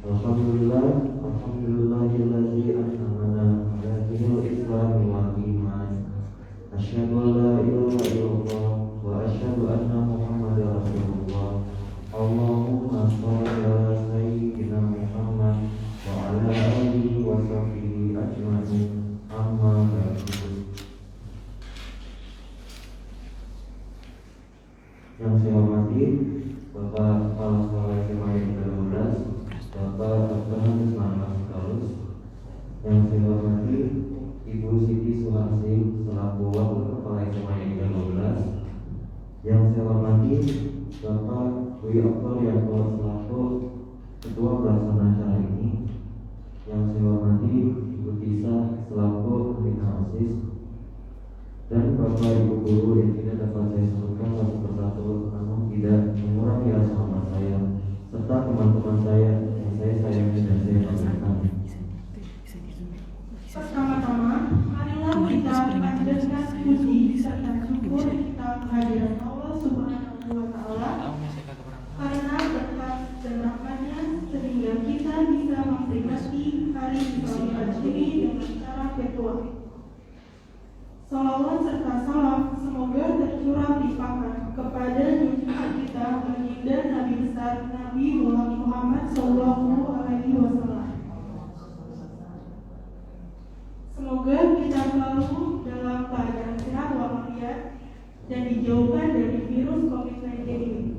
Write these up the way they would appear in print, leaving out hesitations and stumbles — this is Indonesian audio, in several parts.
Alhamdulillah, alhamdulillahilladzi an'amana ala dinil Islam wal iman. Asyhadu an la ilaha illallah wa asyhadu anna Muhammadar Rasulullah. Allahumma shalli ala sayyidina Muhammad wa ala alihi wa sahbihi ajma'in. Amma ba'du. Yang saya hormati Bapak Kepala Sekolah SMA yang ke-12, Bapak Abdurrahman Ismail Kalus. Yang saya hormati Ibu Siti Suharsi selaku Wakil Kepala SMA yang ke-12. Yang saya hormati Bapak Dwi Oktor Yanto selaku Ketua Pelaksana acara ini. Yang saya hormati Ibu Tisa selaku Pembina OSIS. Dan Bapak Ibu Guru yang tidak dapat saya sebutkan satu persatu, namun tidak mengurangi rasa hormat saya serta teman-teman saya yang saya sayangi dan saya banggakan. Pertama-tama, marilah kita panjatkan puji serta syukur kita kehadiran Allah Subhanahu wa Ta'ala karena berkat dan rahmatnya sehingga kita bisa memperingati hari Isra ini dengan cara virtual. Salawat serta salam semoga tercurah limpahkan kepada junjungan kita baginda Nabi besar Nabi Muhammad Sallallahu Alaihi Wasallam. Semoga kita selalu dalam keadaan sehat walafiat dan dijauhkan dari virus COVID-19 ini.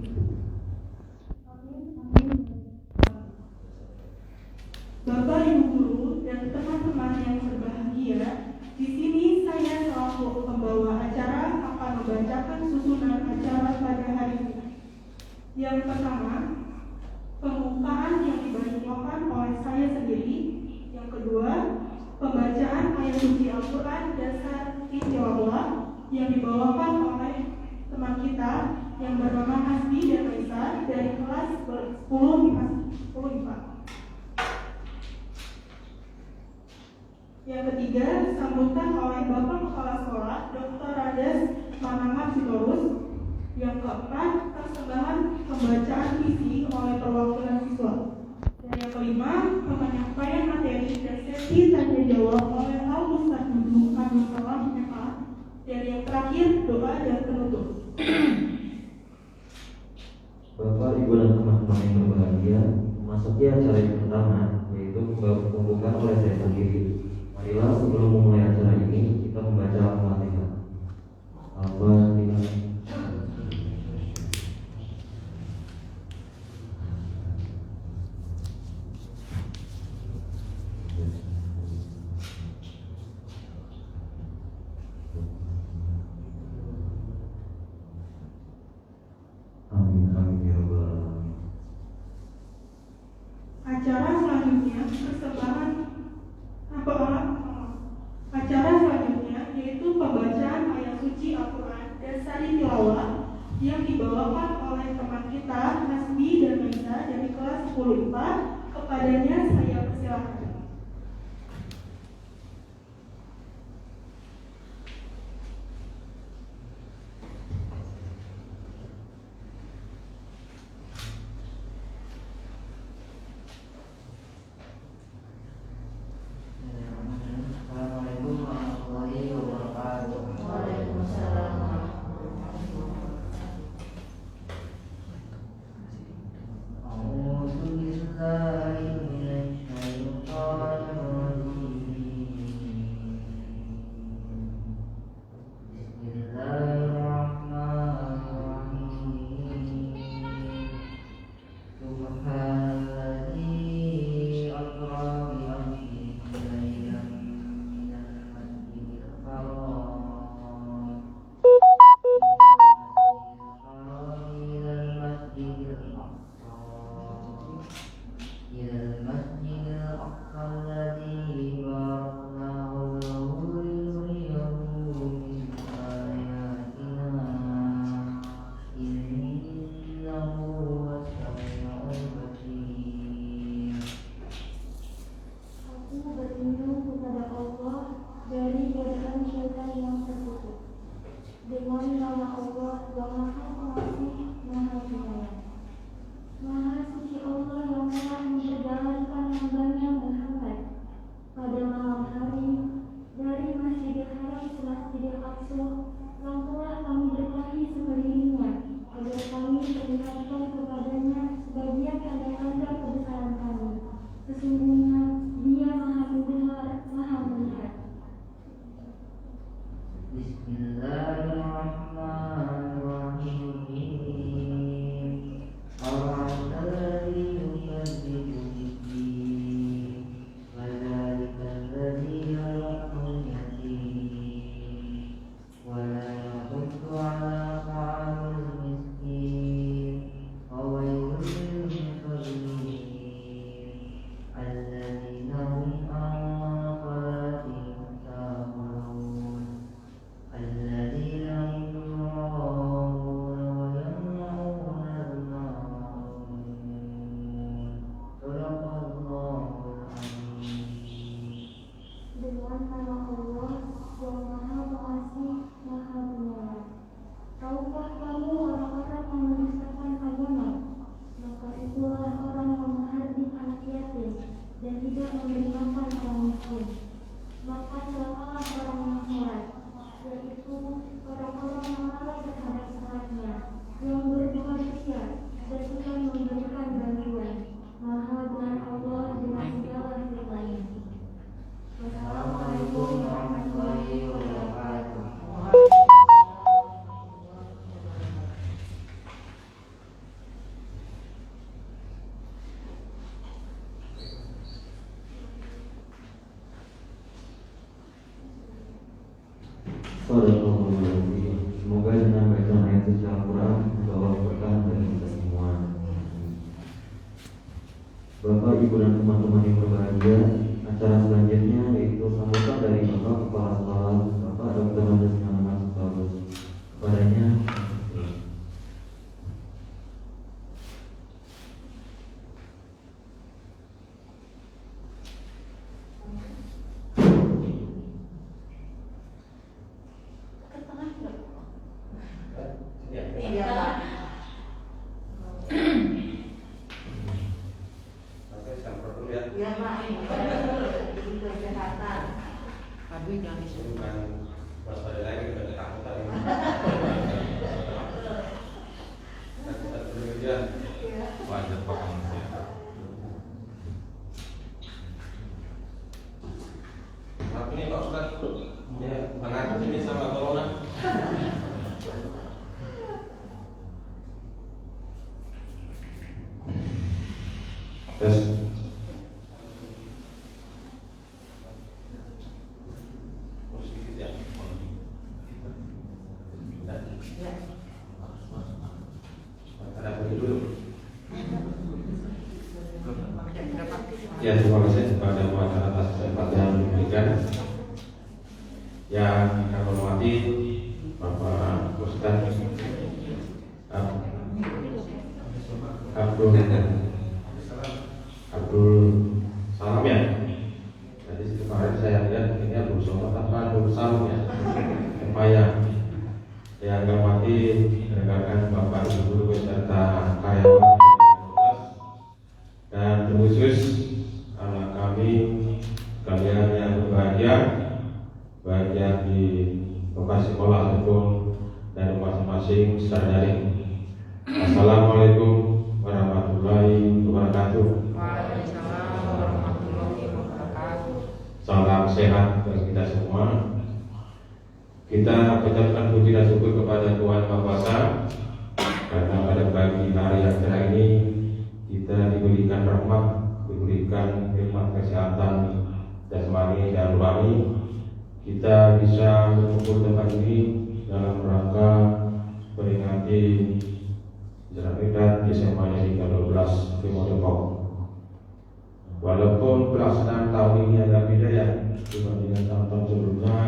Bapak Ibu Guru dan teman-teman yang berbahagia, di sini saya selaku pembawa acara akan membacakan susunan acara pada hari ini. Yang pertama, pembukaan yang dibacakan oleh saya sendiri. Yang kedua, pembacaan ayat suci Al-Quran dasar Insyaallah yang dibawakan oleh teman kita yang bernama Hasbi dan Raisa dari kelas 10 IPA. Yang ketiga, sambutan oleh Bapak Kepala Sekolah Dr. Rades Manama Sitorus. Yang keempat, persembahan pembacaan visi oleh perwakilan siswa. Dan yang kelima, penyampaian materi dan sesi tanya jawab oleh Al-Ustaz Dudung Abdul Salam MA. Dan yang terakhir, doa dan penutup. Bapak, Ibu dan teman-teman yang berbahagia, memasuki acara yang pertama, yaitu pembukaan oleh saya sendiri. Marilah sebelum memulai acara ini kita membaca Al-Fatihah. Al-Fatihah. Amin amin ya rabbal alamin. Acara selanjutnya Acara selanjutnya yaitu pembacaan ayat suci Al-Quran dan sari tilawah yang dibawakan oleh teman kita Hasbi dan Maisa dari kelas 10 IPA. Kepadanya saya persilakan. Assalamualaikum warahmatullahi wabarakatuh. Waalaikumsalam warahmatullahi wabarakatuh. A'udzu billahi minasy syaithanir Shadaqallahul Adzim. Semoga dengan bacaan ayat suci Al-Quran membawa berkah bagi kita semua. Bapak, Ibu, dan teman-teman yang berbahagia, acara selanjutnya yaitu sambutan dari Bapak Kepala Sekolah, Bapak Dr. Andes Muhammad Paulus. Kepadanya, ini Pak Ustaz, ya, mengaku ini sama corona. Tes. Ya, terima kasih kepada pengacara atas kesempatan yang diberikan. Yang kami hormati Bapak Ustaz Abdul Salam ya. Jadi kemarin saya lihat ini Abdul Somad apa Abdul Salam ya. Supaya yang kami hormati rekan-rekan Bapak Ibu guru beserta karyawan dan khusus anak kami kalian yang berbahagia, baik yang di lokasi sekolah ataupun dari masing-masing secara daring. Assalamualaikum warahmatullahi wabarakatuh. Waalaikumsalam warahmatullahi wabarakatuh. Salam sehat bagi kita semua. Kita ucapkan puji dan syukur kepada Tuhan Maha Kuasa karena pada pagi hari yang cerah ini kita diberikan rahmat, diberikan nikmat kesehatan jasmani dan rohani. Kita bisa berkumpul tempat ini dalam rangka peringati Zarafidat SMA yang ke-12 di Depok. Walaupun pelaksanaan tahun ini agak beda ya dibandingkan tahun-tahun sebelumnya,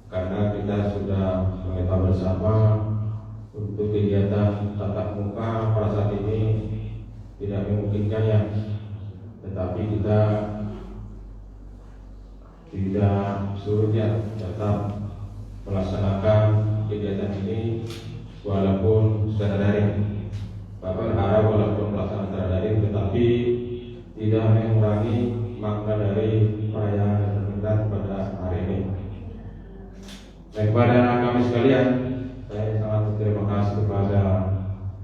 karena kita sudah mengetahui bersama untuk kegiatan tatap muka pada saat ini tidak memungkinkan ya, tetapi kita tidak surutnya tetap melaksanakan kegiatan ini walaupun secara daring. Bapak berharap walaupun melaksanakan secara daring tetapi tidak mengurangi makna dari perayaan Zarafidat pada hari ini. Kepada anak kami sekalian, saya sangat berterima kasih kepada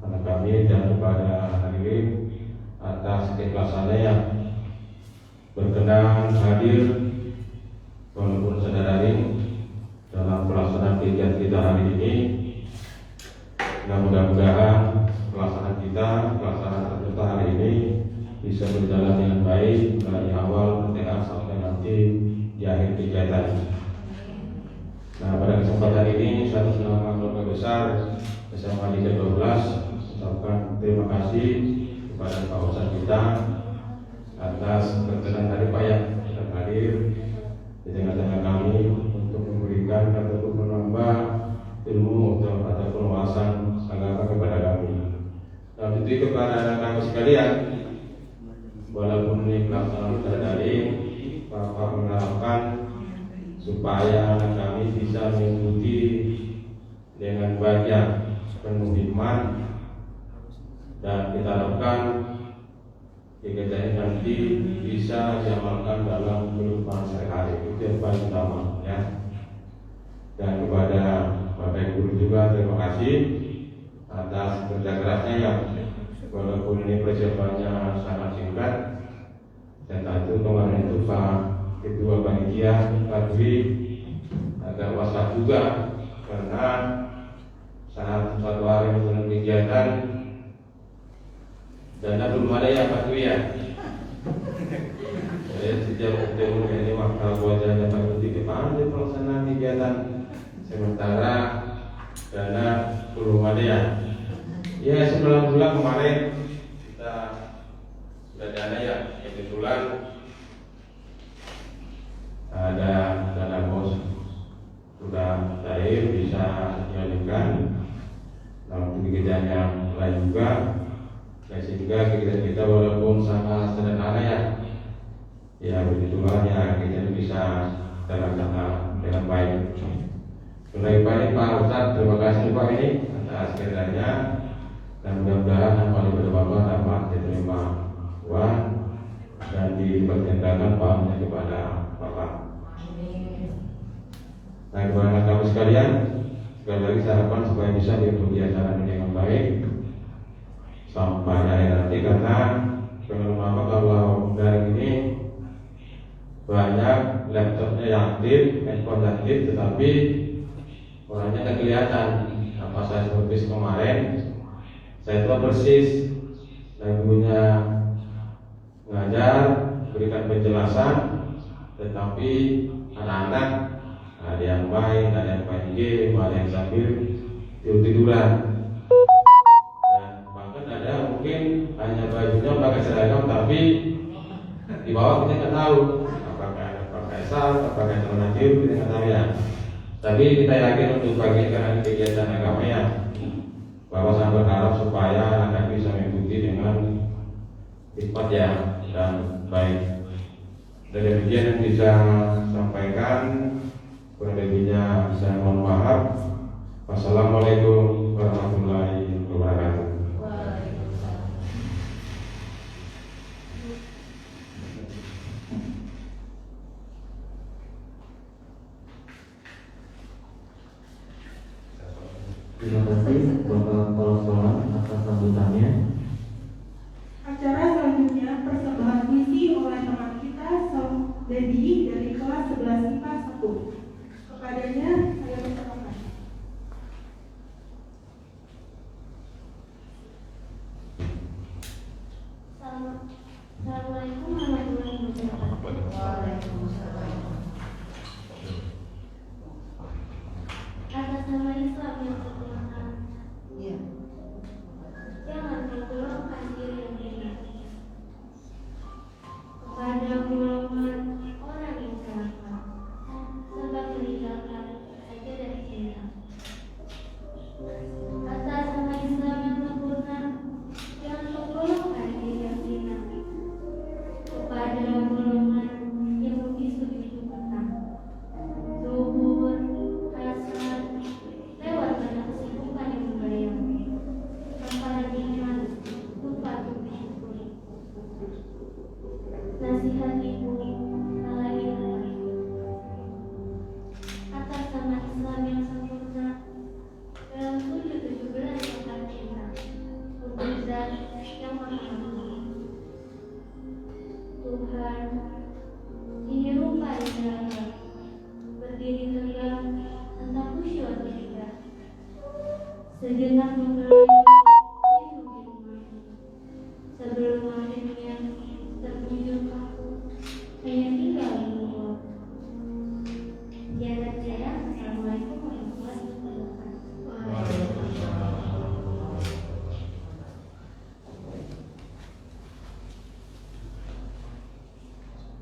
anak kami dan kepada hadirin atas keikhlasannya yang berkenan hadir walaupun secara daring dalam pelaksanaan kegiatan kita hari ini. Nah, mudah-mudahan pelaksanaan kita hari ini bisa berjalan dengan baik dari awal PTA sampai nanti di akhir kegiatan. Nah, pada kesempatan ini satu nama keluarga besar SMA Negeri 12 ucapkan terima kasih kepada Pak Ustaz kita atas berkenan tadi Pak yang sudah hadir di tengah-tengah kami untuk memberikan ataupun menambah ilmu ataupun wawasan agama kepada kami. Nah, itu kepada anak kami sekalian, walaupun ini pelaksanaan secara daring, Bapak mengharapkan supaya anak kami bisa mengikuti dengan baik, penuh hikmat, dan kita harapkan kegiatan ini nanti bisa diamalkan dalam kehidupan sehari-hari. Itu yang paling utama ya. Dan kepada Bapak Guru juga terima kasih atas kerja kerasnya yang walaupun ini persiapannya sangat singkat. Dan tentu kemarin itu Pak Ketua Panitia Pak Dwi agak wasat juga karena saat suatu hari menjelang kegiatan dana belum ada ya Pak Dwi ya. Jadi sejak ketemu ini waktu wajahnya Pak Dwi kemana pelaksanaan kegiatan SMA kebetulan ada dana bos sudah cair bisa dialihkan dalam kegiatan yang lain juga, dan sehingga kegiatan kita walaupun sangat sederhana ya begitulah ya kita bisa terlaksana dengan baik. Mulai baik Pak Ustadz, terima kasih Pak ini atas kiranya, dan mudah-mudahan amal ibadah Bapak dapat diterima Tuhan dan dipercayakan pahamnya kepada Bapak. Nah, kepada kami sekalian, sekali lagi saya harapkan supaya bisa diikuti acara ini dengan baik sampai akhir nanti, karena pengen Bapak kalau dari ini banyak laptopnya yang aktif, handphone aktif, tetapi orangnya tak kelihatan. Apa saya seperti kemarin, saya tahu persis lagunya ngajar, berikan penjelasan, tetapi anak-anak ada yang main, ada yang main game, ada yang sambil tidur-tiduran, dan bahkan ada mungkin hanya bajunya pakai seragam, tapi di bawah kita nggak tahu apakah pakai sarung, pakai celana biru, kita nggak tahu ya. Tapi kita yakin untuk bagian kegiatan agama ya, bahwa saya berharap supaya anak bisa mengikuti dengan hikmat ya dan baik. Dan demikian yang bisa sampaikan, kurang lebihnya saya mohon maaf. Wassalamualaikum warahmatullahi wabarakatuh. Terima kasih Bapak Kepala Sekolah atas sambutannya. Acara selanjutnya persembahan puisi oleh teman kita Dedi dari kelas 11 IPA 1. Kepadanya saya persilakan. Assalamualaikum warahmatullahi wabarakatuh. Waalaikumsalam. Atas nama Islam yang sempurna, jangan menggolongkan diri yang hina kepada golongan orang yang celaka, sebab meninggalkan saja dari cinta. Atas nama Islam yang sempurna, jangan menggolongkan diri yang hina kepada golongan yang membisu itu petang, zuhur, hasad, lewat banyak kesibukan yang membayang, tanpa nikmat lupa untuk disyukuri. Nasihat ibu ala ilmu. Atas nama Islam yang sempurna, dalam sujud 17 rakaat cinta untuk Zat yang Maha Agung. Tuhan, ini rupa Israel, berdiri tegak, entah khusyuk atau tidak. Sejenak menggelayut di rumah, sebelum akhirnya terbujur kaku, hanya tinggal menguap. Jangan jarang. Assalamualaikum warahmatullahi wabarakatuh.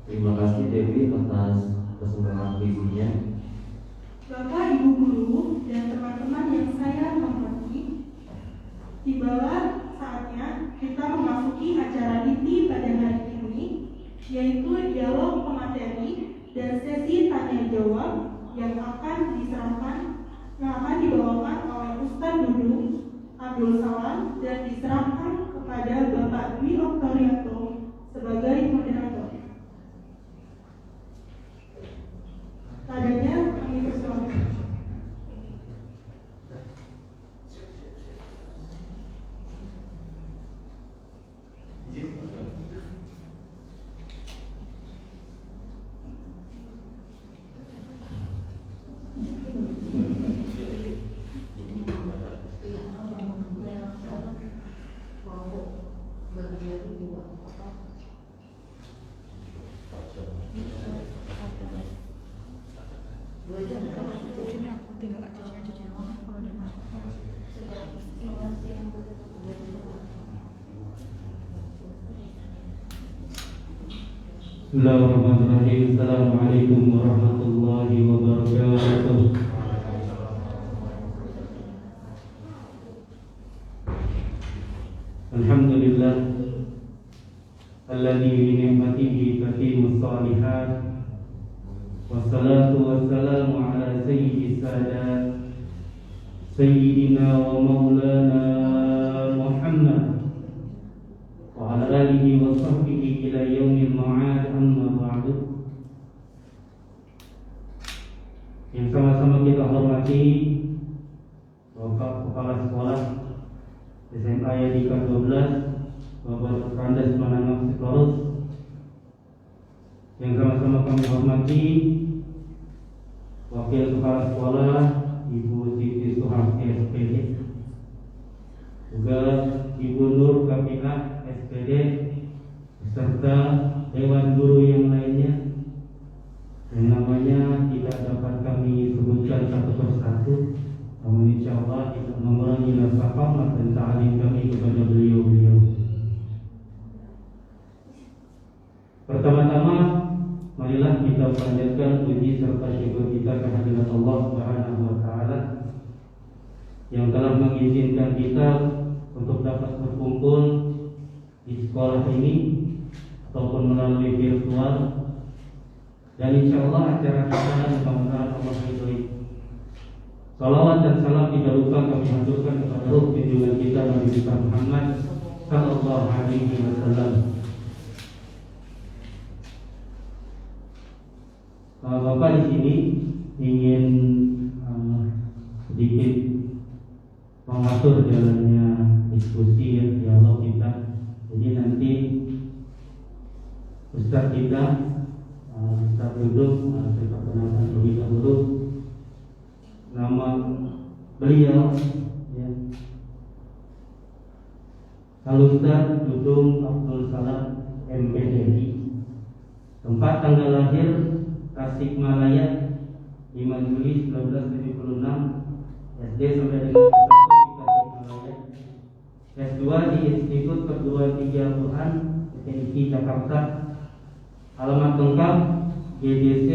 Terima kasih Dewi atas kesempatan puisinya. Bapak, Ibu guru, dan teman-teman yang saya hormati, tibalah saatnya kita memasuki acara inti pada hari ini, yaitu dialog pemateri dan sesi tanya jawab yang akan dibawakan oleh Ustadz Dudung Abdul Salam dan diserahkan kepada Bapak Dwi Oktorianto sebagai moderator. Padanya kami persilakan. Bismillahirrahmanirrahim. Assalamualaikum warahmatullahi wabarakatuh. Alhamdulillah alladzi bi ni'matihi tatimmus shalihat. Wassalatu wassalamu ala sayyidis sadat sayyidina wa maulana Muhammad wa ala alihi wa sahbihi ila yaumil ma'ad, amma ba'du. Yang sama-sama kita hormati Bapak Kepala Sekolah SMA Yadika 12 Bapak Randes Mananap Sitorus, yang sama-sama kami hormati Wakil Kepala Sekolah Ibu Siti Suharti SPD, juga Ibu Nur Kapina SPD, beserta Dewan Guru yang lainnya yang namanya tidak dapat kami sebutkan satu persatu, namun insya Allah tidak mengurangi rasa hormat dan ta'lim kami kepada beliau-beliau. Pertama-tama, marilah kita panjatkan puji serta syukur kita kehadirat Allah Subhanahu wa Ta'ala yang telah mengizinkan kita untuk dapat berkumpul di sekolah ini ataupun melalui virtual, dan insya Allah acara kita mudah-mudahan Allah ridhoi. Salawat dan salam tidak lupa kami haturkan kepada junjungan kita Nabi kita Muhammad sallallahu alaihi wasallam. Bapak di sini ingin sedikit mengatur jalannya diskusi ya, dialog kita. Jadi nanti Ustaz kita Ustaz duduk, saya perkenalkan terlebih dahulu nama beliau ya. Al-Ustaz Dudung Abdul Salam MPDI. Tempat tanggal lahir Tasikmalaya 5 Juli 1976, SD sampai dengan S1 di Tasikmalaya, S2 di Institut Perguruan Tinggi Al-Quran STIQ Jakarta. Alamat lengkap GDC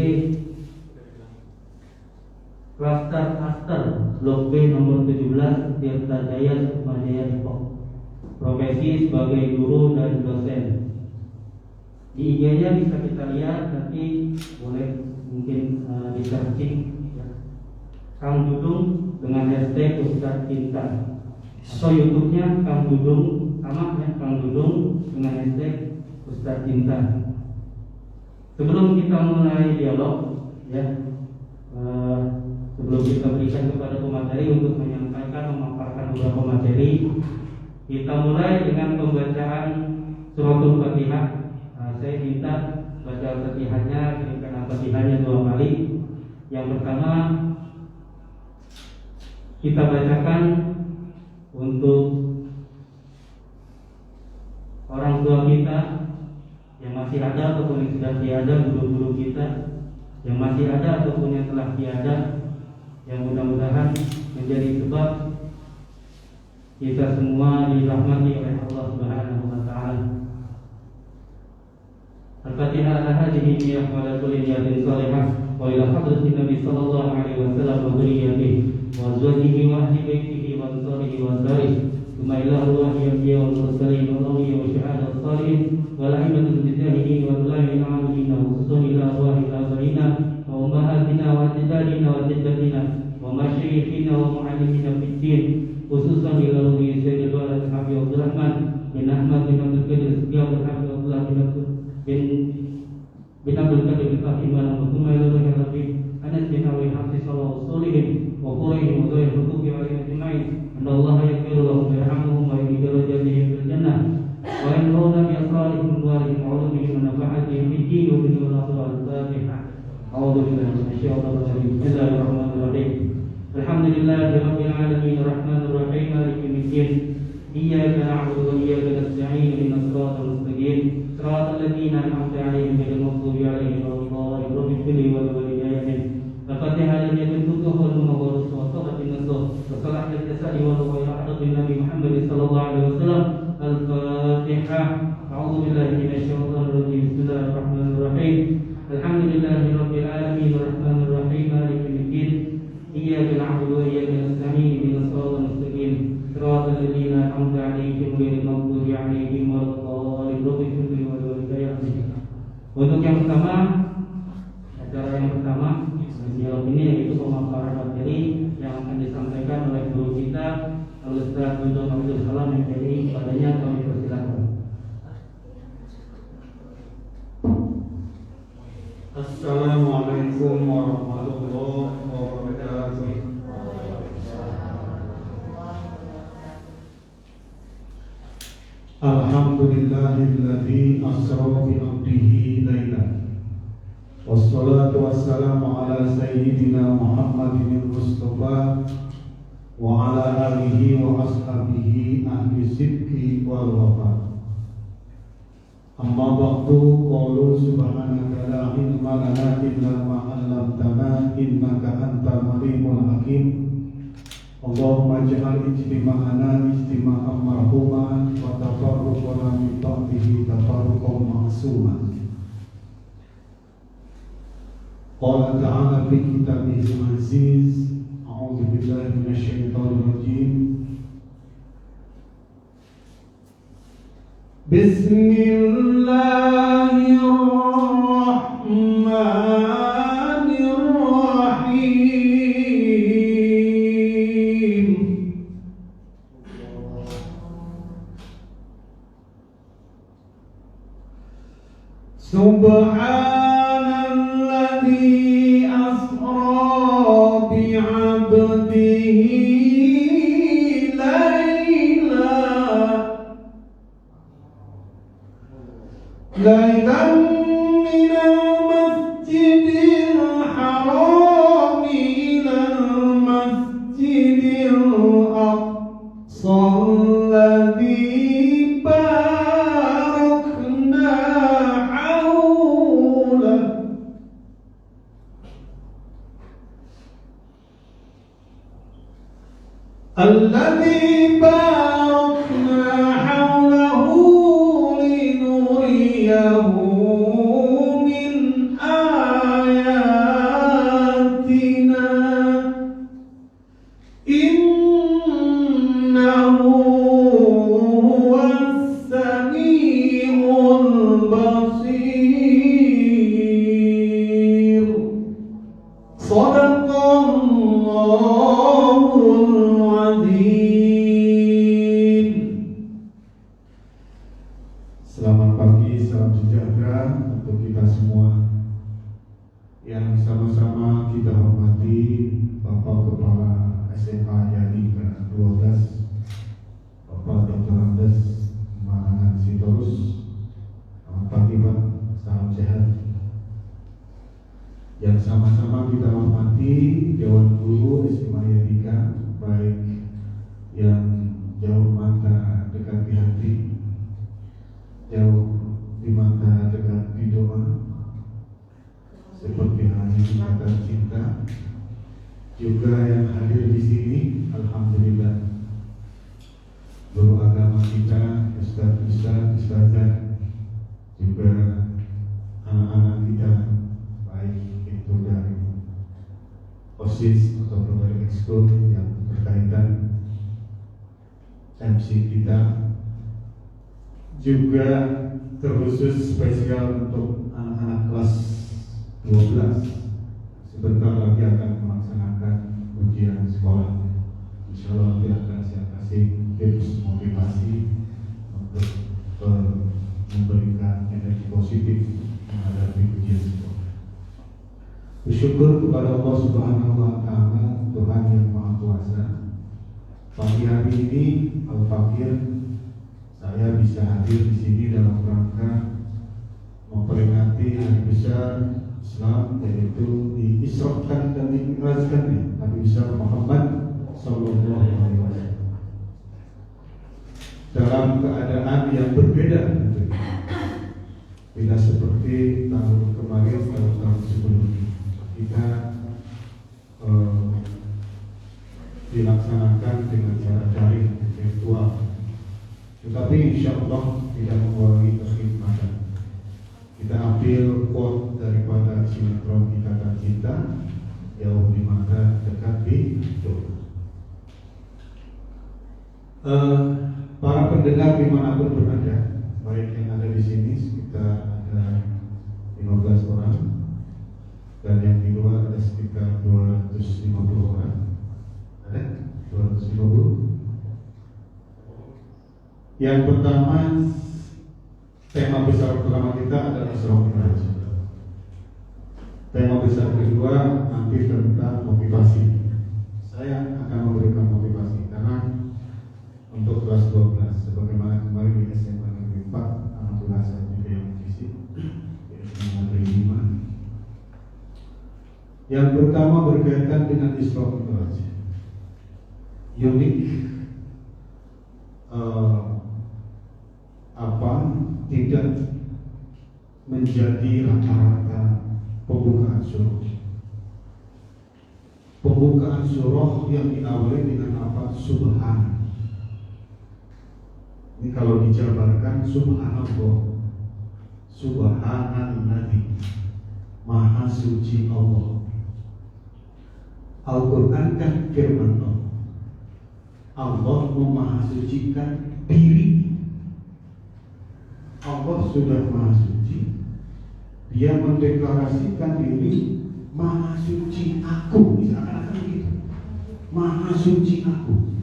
Klaster Aster Blok B nomor 17 Tirta Jaya Sukmajaya Depok. Profesi sebagai guru dan dosen. Di IG-nya bisa kita lihat, nanti boleh mungkin di searching ya. Kang Dudung dengan hashtag Ustaz Cinta, atau YouTube-nya Kang Dudung sama ya, Kang Dudung dengan hashtag Ustaz Cinta. Sebelum kita mulai dialog ya, sebelum kita berikan kepada pemateri untuk menyampaikan memaparkan beberapa materi, kita mulai dengan pembacaan suratul Fatihah. Saya minta baca Fatihahnya, kirimkan Fatihahnya 2 kali. Yang pertama kita bacakan untuk orang tua kita yang masih ada ataupun yang sudah tiada, guru-guru kita yang masih ada ataupun yang telah tiada, yang mudah-mudahan menjadi sebab kita semua dirahmati oleh Allah Subhanahu wa Ta'ala. Al-Fatihah ala hadhihi wa ala kulli niyatin salihah wa ila hadratin Nabi sallallahu alaihi wasallam wa dhurriyyatihi wa azwajihi wa ahli baitihi wa ansarihi wa ansarihi thumma ila arwahi anbiya wal mursalin wal awliya wa syuhada as-salihin wa la'imatul mujahidin wa ulama'i al-'amilin wa khususan ila arwahi al-abirina wa ummahatina wa ajdadina wa jaddatina wa masyayikhina wa mu'allimina fid din, khususan ila ruhi Sayyidil Walad Habib Abdul Rahman bin Ahmad bin Abdul Qadir Setiap Habib Abdullah bin Abdul Qadir bin Fatimah wa thumma ila ruhi Habib Anas bin Abi Hafiz sallallahu alaihi wa quraihi wa dhayr hukuki wa ajma'in anna Allah yaghfiru lahum wa yarhamuhum wa yu'ti darajatihim fil jannah wa yanfa'una bi asrarihim wa ulumihim wa nafahatihim fid din wa bil akhirah. A'udzu billahi minasy syaithanir rajim. Bismillahirrahmanirrahim. Alhamdulillahirabbil alamin arrahmanir rahim maliki yaumiddin. Iyyaka na'budu wa iyyaka nasta'in ihdinas siratal mustaqim siratal ladzina an'amta 'alaihim ghairil maghdubi 'alaihim waladdallin. Rabbi ighfirli wa li walidayya. Al-Fatihah lana bintuka wal muwahhid wa salatin nasuh wa salah al-jasadi wa ila hadratin Nabi Muhammad sallallahu alaihi wasallam. Al-Fatihah. A'udzu billahi minasy syaithanir rajim. Bismillahirrahmanirrahim. Untuk yang pertama, acara yang pertama dialog ini yaitu pemaparan materi yang akan disampaikan oleh guru kita Al-Ustaz Dudung Abdul Salam MPI. Padanya kami persilakan. Assalamualaikum warahmatullahi wabarakatuh. Alhamdulillahilladzi asra bi 'abdihi lailan. Wassalatu wassalamu ala sayyidina Muhammadin Mustafa wa ala alihi wa ashabihi ahli sidqi wal wafa. Amma ba'du, qalu subhanaka la ilma lana illa ma 'allamtana innaka antal alimul hakim. Allahumma ij'al ijtima'ana ijtima'an marhuman wa tafarruqana min ba'dihi tafarruqan ma'suman. Qala ta'ala fi kitabihil aziz, a'udzu billahi minasy syaithanir rajim. Bismillahirrahmanirrahim. Subhanalladzi asra bi'abdihi laylan minal masjidil haram ilal masjidil aqsa alladzi barakna hawlahu alladzi barakna hawlahu linuriyahu min ayatina innahu huwas samiul basir. Shadaqallahul azim. Selamat pagi, salam sejahtera untuk kita semua. Yang sama-sama kita hormati Bapak Kepala SMA Yadi ke-12, Bapak Dr. Andes Mahanan Sitorus. Selamat pagi Pak, salam sehat. Yang sama-sama kita hormati Dewan Guru SMA Yadika, baik yang jauh mata dekat di hati, jauh di mata dekat di doa, seperti halnya ikatan cinta, juga yang hadir di sini, alhamdulillah, guru agama kita, ustazah, juga anak-anak kita, baik itu dari OSIS atau program ekskul yang berkaitan, MC kita, juga terkhusus spesial untuk anak-anak kelas 12. Sebentar lagi akan melaksanakan ujian sekolah. Insya Allah nanti akan saya kasih tips motivasi untuk memberikan energi positif menghadapi ujian sekolah. Bersyukur kepada Allah Subhanahu wa Ta'ala, Tuhan yang Maha Kuasa. Pagi hari ini Al-Fakir, saya bisa hadir di sini dalam rangka memperingati hari besar Islam, yaitu diisrokan dan dimi'rajkan Nabi besar Muhammad Sallallahu Alaihi Wasallam dalam keadaan yang berbeda. Tidak seperti tahun kemarin atau tahun sebelumnya. Kita dilaksanakan dengan cara daring virtual, tetapi insya Allah tidak mengurangi kekhidmatan. Kita ambil quote daripada sinetron Ikatan Cinta, jauh di mata dekat di doa. Para pendengar dimanapun berada, baik yang ada di sini sekitar ada Yang pertama, tema besar pertama kita adalah Isra Mi'raj. Tema besar kedua nanti tentang motivasi. Saya akan memberikan motivasi karena untuk kelas 12 sebagaimana kemarin di SMA Negeri 4, alhamdulillah saya juga yang mengisi di SMA Negeri 5. Yang pertama berkaitan dengan Isra Mi'raj. Unik, tidak menjadi rata-rata pembukaan surah. Pembukaan surah yang diawali dengan apa? Subhan. Ini kalau dijabarkan Subhanallah, Subhanalladzi, Maha Suci Allah. Al-Quran kan firman Allah. Allah memahasucikan diri. Allah sudah Maha Suci. Dia mendeklarasikan diri Maha Suci Aku. Misalkan begitu, Maha Suci Aku.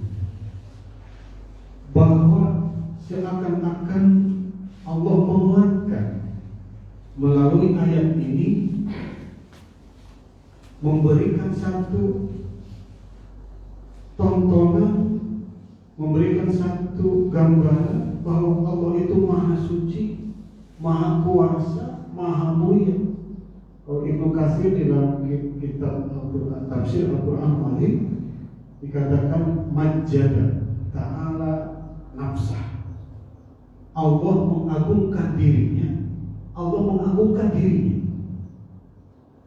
Bahwa seakan-akan Allah menguatkan melalui ayat ini, memberikan satu tontonan, memberikan satu gambaran bahwa Allah itu Maha Suci, Maha Kuasa, Maha Mulia. Kalau Ibnu Katsir dalam kitab tafsir Al-Quran Al-Azim dikatakan majjada ta'ala nafsah. Allah mengagungkan dirinya. Allah mengagungkan dirinya.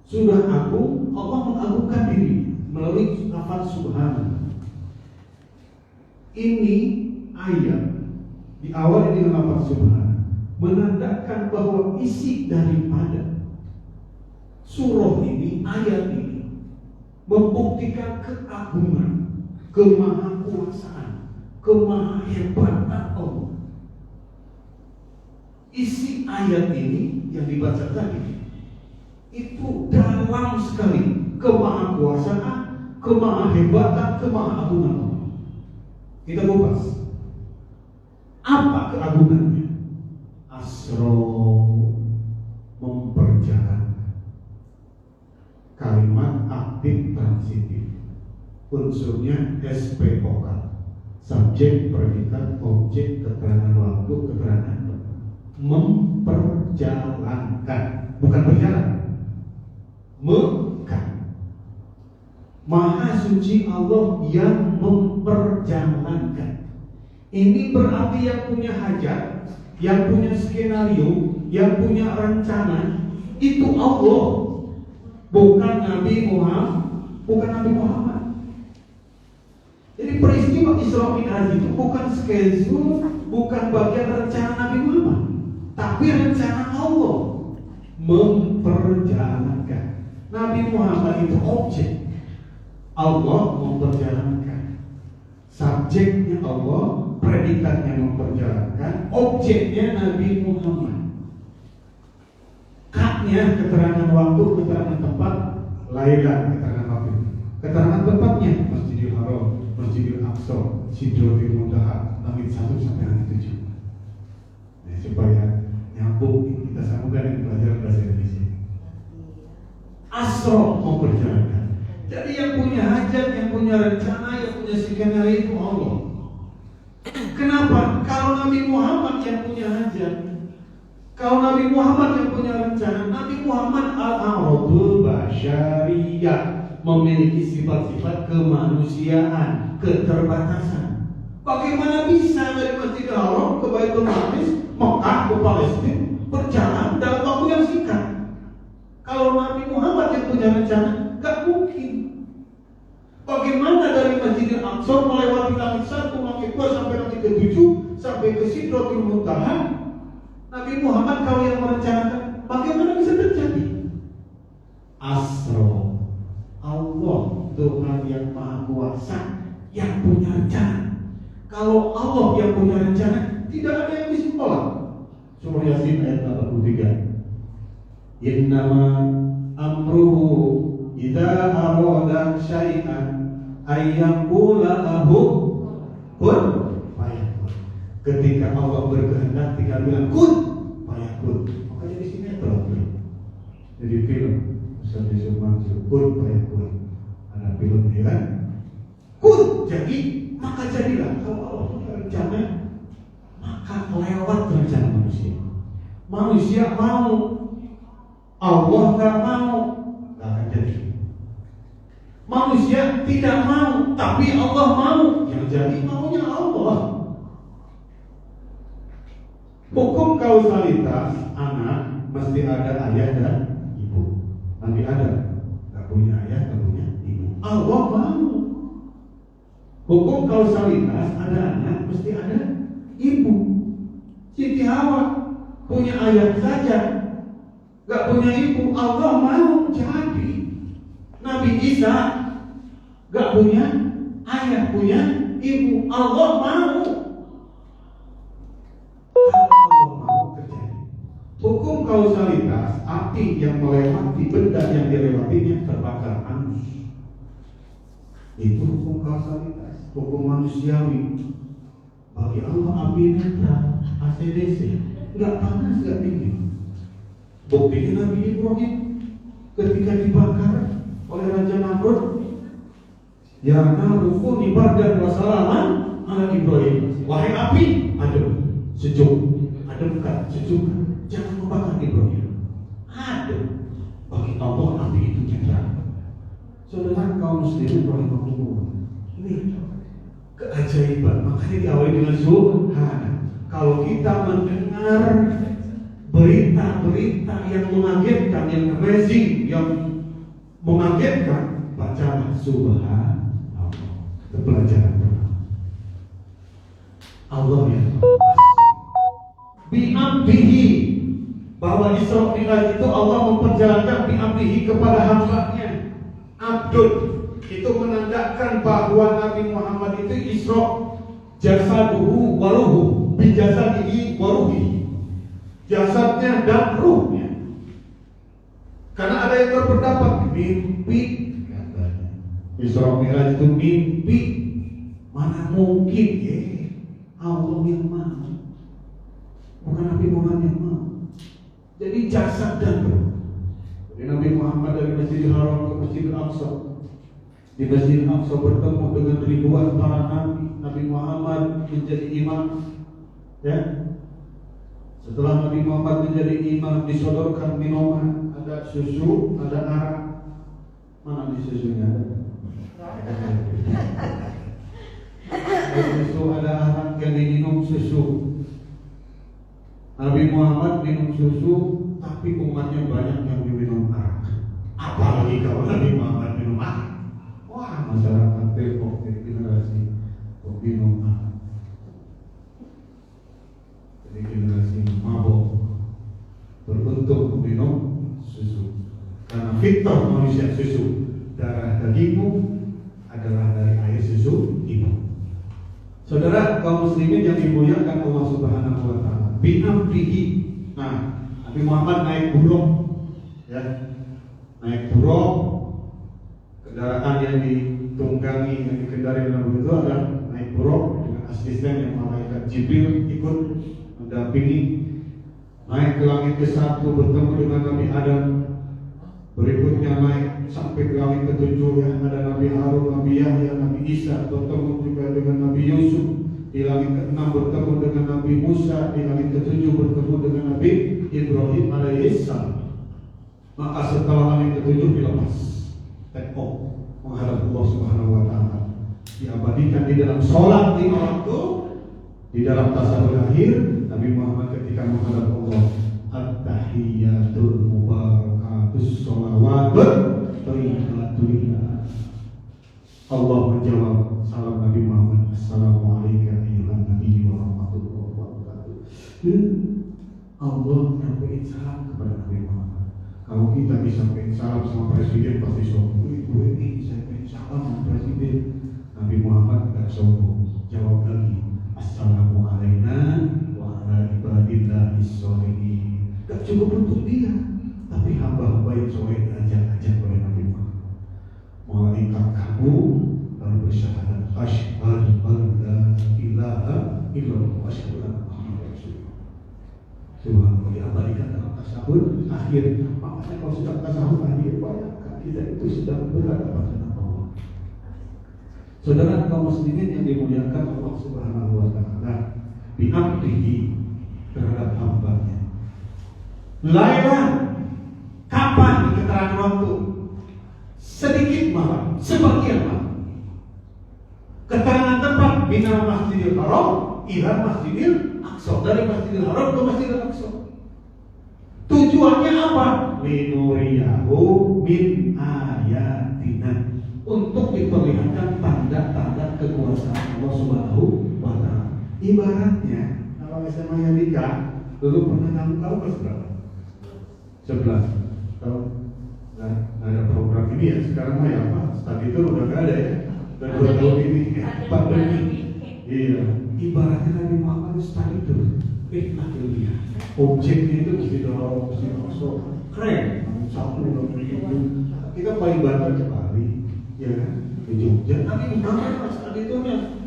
Sudah agung, Allah mengagungkan dirinya melalui lafaz subhanahu. Ini ayat diawali dengan lafaz subhanahu, menandakan bahwa isi daripada surah ini, ayat ini, membuktikan keagungan, kemahakuasaan, kemahahebatan Allah. Isi ayat ini yang dibaca tadi itu dalam sekali kemahakuasaan, kemahahebatan, kemahagungan Allah. Kita kupas. Apa keagungannya? Asro, memperjalankan. Kalimat aktif transitif. Unsurnya SP vokal. Subjek, predikat, objek, keterangan waktu, keterangan tempat. Memperjalankan, bukan berjalan. Maha Suci Allah yang memperjalankan. Ini berarti yang punya hajat, yang punya skenario, yang punya rencana itu Allah, bukan Nabi Muhammad. Jadi peristiwa Isra Mi'raj itu bukan schedule, bukan bagian rencana Nabi Muhammad, tapi rencana Allah memperjalankan. Nabi Muhammad itu objek, Allah memperjalankan. Subjeknya Allah, predikatnya memperjalankan, objeknya Nabi Muhammad. Kaknya keterangan waktu, keterangan tempat, Lailah keterangan waktu. Keterangan tempatnya Masjidil Haram, Masjidil Aqsa, Sidratul Muntaha, langit 1 sampai langit 7. Nah, supaya nyambung kita sambungkan dengan pelajaran bahasa Indonesia. Asra memperjalankan. Jadi yang punya hajat, yang punya rencana, yang punya skenario itu Allah. Kenapa? Kalau Nabi Muhammad yang punya hajat, kalau Nabi Muhammad yang punya rencana, Nabi Muhammad al-aradul basyariyah, memiliki sifat-sifat kemanusiaan, keterbatasan. Bagaimana bisa dari Masjidil Haram ke Baitul Maqdis, Mekah ke Palestina berjalan dalam waktu yang singkat? Kalau Nabi Muhammad yang punya rencana, gak mungkin. Bagaimana dari Masjidil Aqsa melewati langit 1, langit 2 sampai langit ke-7 sampai ke Sidratul Muntaha? Nabi Muhammad kalau yang merencanakan, bagaimana bisa terjadi? Asro, Allah Tuhan yang Maha Kuasa yang punya rencana. Kalau Allah yang punya rencana, tidak ada yang bisa tolak. Surah Yasin ayat 83. Innama amruhu idza arada syai'an ayyaqula lahu kun fayakun. Ketika Allah berkehendak tinggal bilang kun, fayakun. Makanya di sini terus. Jadi film Ustaz Yusuf Mansur, kun fayakun. Ada film ya kan? Kun, jadi maka jadilah. Kalau Allah punya rencana, maka lewat rencana manusia. Manusia mau, Allah nggak mau, nggak akan jadi. Manusia tidak mau, tapi Allah mau. Yang jadi maunya Allah. Hukum kausalitas anak mesti ada ayah dan ibu. Nanti ada, nggak punya ayah, nggak punya ibu. Allah mau. Hukum kausalitas ada anak mesti ada ibu. Siti Hawa punya ayah saja, nggak punya ibu. Allah mau jadi. Nabi Isa nggak punya ayah, punya ibu. Allah mau. Hukum kausalitas, api yang melewati benda yang dilewatinya terbakar hangus. Itu hukum kausalitas, hukum manusiawi. Bagi Allah api netral, ACDC, nggak panas, nggak dingin. Buktinya Nabi Ibrahim ketika dibakar oleh Raja Namrud, ya narukuni bardan wa salaman ala Ibrahim. Wahai api, adem, sejuk, ademkan, sejukkan. Jangan membakar Ibrahim. Adem. Bagi Allah api itu netral. Saudara kaum muslimin rahimahullah. Ini keajaiban. Makanya diawali dengan subhana. Kalau kita mendengar berita-berita yang mengagetkan, yang amazing, yang mengagetkan, bacalah subhanallah. Itu pelajaran pertama. Allah ya bi'amdihi, bahwa Isra Mi'raj itu Allah memperjalankan bi'amdihi kepada hambanya. Abdul itu menandakan bahwa Nabi Muhammad itu Isra jasaduhu waruhu bijasadihi waruhi, jasadnya dan ruhnya. Karena ada yang berpendapat mimpi, katanya Isra Mi'raj itu mimpi. Mana mungkin ya Allah yang mau, bukan Nabi Muhammad yang mau. Jadi jasad dan ruh. Jadi Nabi Muhammad dari Masjidil Haram ke Masjidil Aqsa. Di Masjidil Aqsa bertemu dengan ribuan para nabi. Nabi Muhammad menjadi imam. Ya. Setelah Nabi Muhammad menjadi imam, disodorkan minuman, ada susu, ada arak. Mana di susunya ada? Ada susu, ada arak yang diminum susu. Nabi Muhammad minum susu, tapi umatnya banyak yang minum arak. Apalagi kalau Nabi Muhammad minum arak. Wah, masyarakat Depok generasi minum arak. Jadi generasi mabok beruntung minum susu. Karena fitrah manusia susu, darah dagingmu adalah dari air susu ibu. Saudara kaum muslimin yang dimuliakan Allah Subhanahu wa taala, bi'amdihi. Nah, Nabi Muhammad naik buruk, ya, naik buruk. Kendaraan yang ditunggangi, yang dikendari Nabi itu adalah naik buruk dengan asisten yang malaikat Jibril ikut mendampingi. Naik ke langit ke-1 bertemu dengan Nabi Adam. Berikutnya naik sampai ke langit ke-7 yang ada Nabi Harun, Nabi Yahya, Nabi Isa, bertemu juga dengan Nabi Yusuf. Di langit ke-6 bertemu dengan Nabi Musa, di langit ke-7 bertemu dengan Nabi Ibrahim alaihissalam. Maka setelah langit ke-7 dilepas, take off menghadap Allah Subhanahu wa taala. Diabadikan di dalam sholat 5 waktu, di dalam tasawuf akhir Nabi Muhammad ketika menghadap Allah, at-tahiyyatul mubarakus sholawatut thayyibatulillah. Allah menjawab salam Nabi Muhammad, assalamualaikum ayyuhan nabi wa rahmatullahi wa barakatuh. Allah menyampaikan salam kepada Nabi Muhammad. Kalau kita disampaikan salam sama presiden pasti sombong. Gue ini disampaikan salam sama presiden. Nabi Muhammad tidak sombong. Jawab lagi, assalamu alayna wa ala ibadillahi sholihin. Gak cukup untuk dia, tapi hamba-hamba yang soleh diajak-ajak oleh Nabi Muhammad. Malaikat kamu lalu bersyahadat asyhadu an la ilaha illallah wa asyhadu Subhanallah, diabadikan dalam tasawuf akhir. Makanya kalau sudah tasawuf akhir, bayangkan kita itu sedang berhadapan dengan Allah. Saudara kaum muslimin yang dimuliakan Allah Subhanahu wa taala, bi'abdihi, terhadap hambanya. Lailan, kapan di keterangan waktu? Sedikit malam, sebagian malam. Keterangan tempat, minal masjidil haram ila masjidil aqsa, dari masjidil haram ke masjidil aqsa. Tujuannya apa? Linuriyahu min ayatina, untuk diperlihatkan tanda-tanda kekuasaan Allah Subhanahu wa taala. Ibaratnya kalau SMA Yadika dulu pernah kamu tahu berapa? 11. Tahu? Nah, ada program ini ya sekarang mah ya apa? Tadi itu udah nggak ada ya. Dan 2 tahun ini pandemi. Iya. Ibaratnya Nabi Muhammad studi itu fitnah dunia. Objeknya itu mesti dorong, mesti masuk. Keren. Satu kita paling banyak ke Bali, ya kan? Ke Jogja. Nabi Muhammad saat itu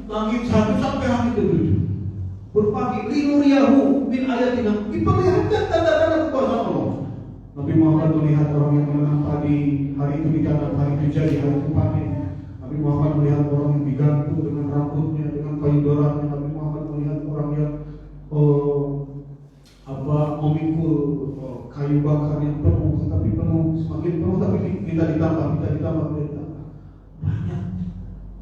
langit 1 sampai langit 7. Berbagi linuriyahu min ayatina, diperlihatkan tanda-tanda kekuasaan Allah. Nabi Muhammad melihat orang yang menanam padi, hari itu ditanam, hari itu jadi, hari itu panen. Nabi Muhammad melihat orang yang digantung dengan rambutnya, dengan payudaranya. Nabi Muhammad melihat orang yang memikul kayu bakar yang penuh, tetapi penuh, semakin penuh, tapi kita ditambah. Banyak.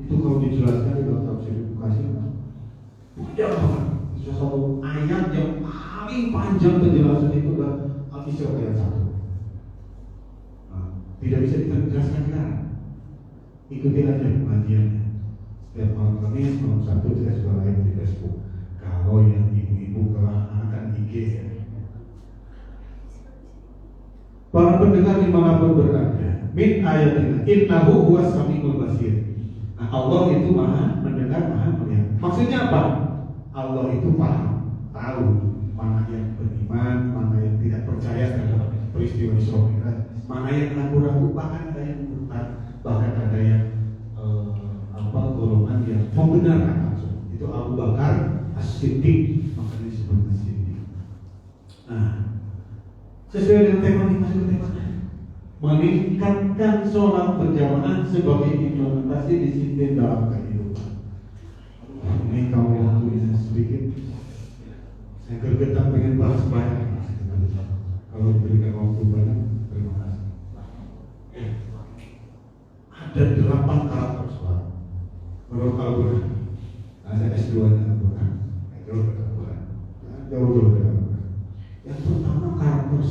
Itu kalau dijelaskan di dalam tafsir edukasi, banyak banget. Satu ayat yang paling panjang penjelasan itu adalah Al-Isra ayat 1. Tidak bisa dijelaskan sekarang. Ikuti aja pengajiannya. Setiap malam Kamis, malam Sabtu saya sudah live di Facebook. Kalau yang ibu-ibu akan IG ya. Para pendengar dimanapun berada, min ayatina, innahu huwas samiul basir. Nah, Allah itu maha mendengar, maha melihat. Maksudnya apa? Allah itu paham, tahu mana yang beriman, mana yang tidak percaya terhadap peristiwa Isra Mi'raj, mana yang ragu-ragu, bahkan ada yang murtad, bahkan ada yang golongan yang membenarkan langsung. Itu Abu Bakar As-Siddiq, makanya disebut As-Siddiq. Nah, sesuai dengan tema ini, masuk ke temanya. Meningkatkan sholat berjamaah sebagai implementasi disiplin dalam kehidupan. Ini kalau waktunya sedikit, saya gergetan pengen bahas banyak. Kalau berikan waktu banyak, terima kasih. Ada 8 karakter sholat menurut Al-Quran. Ada S2-nya Al-Quran, jauh dari Al-Quran. Yang pertama karakter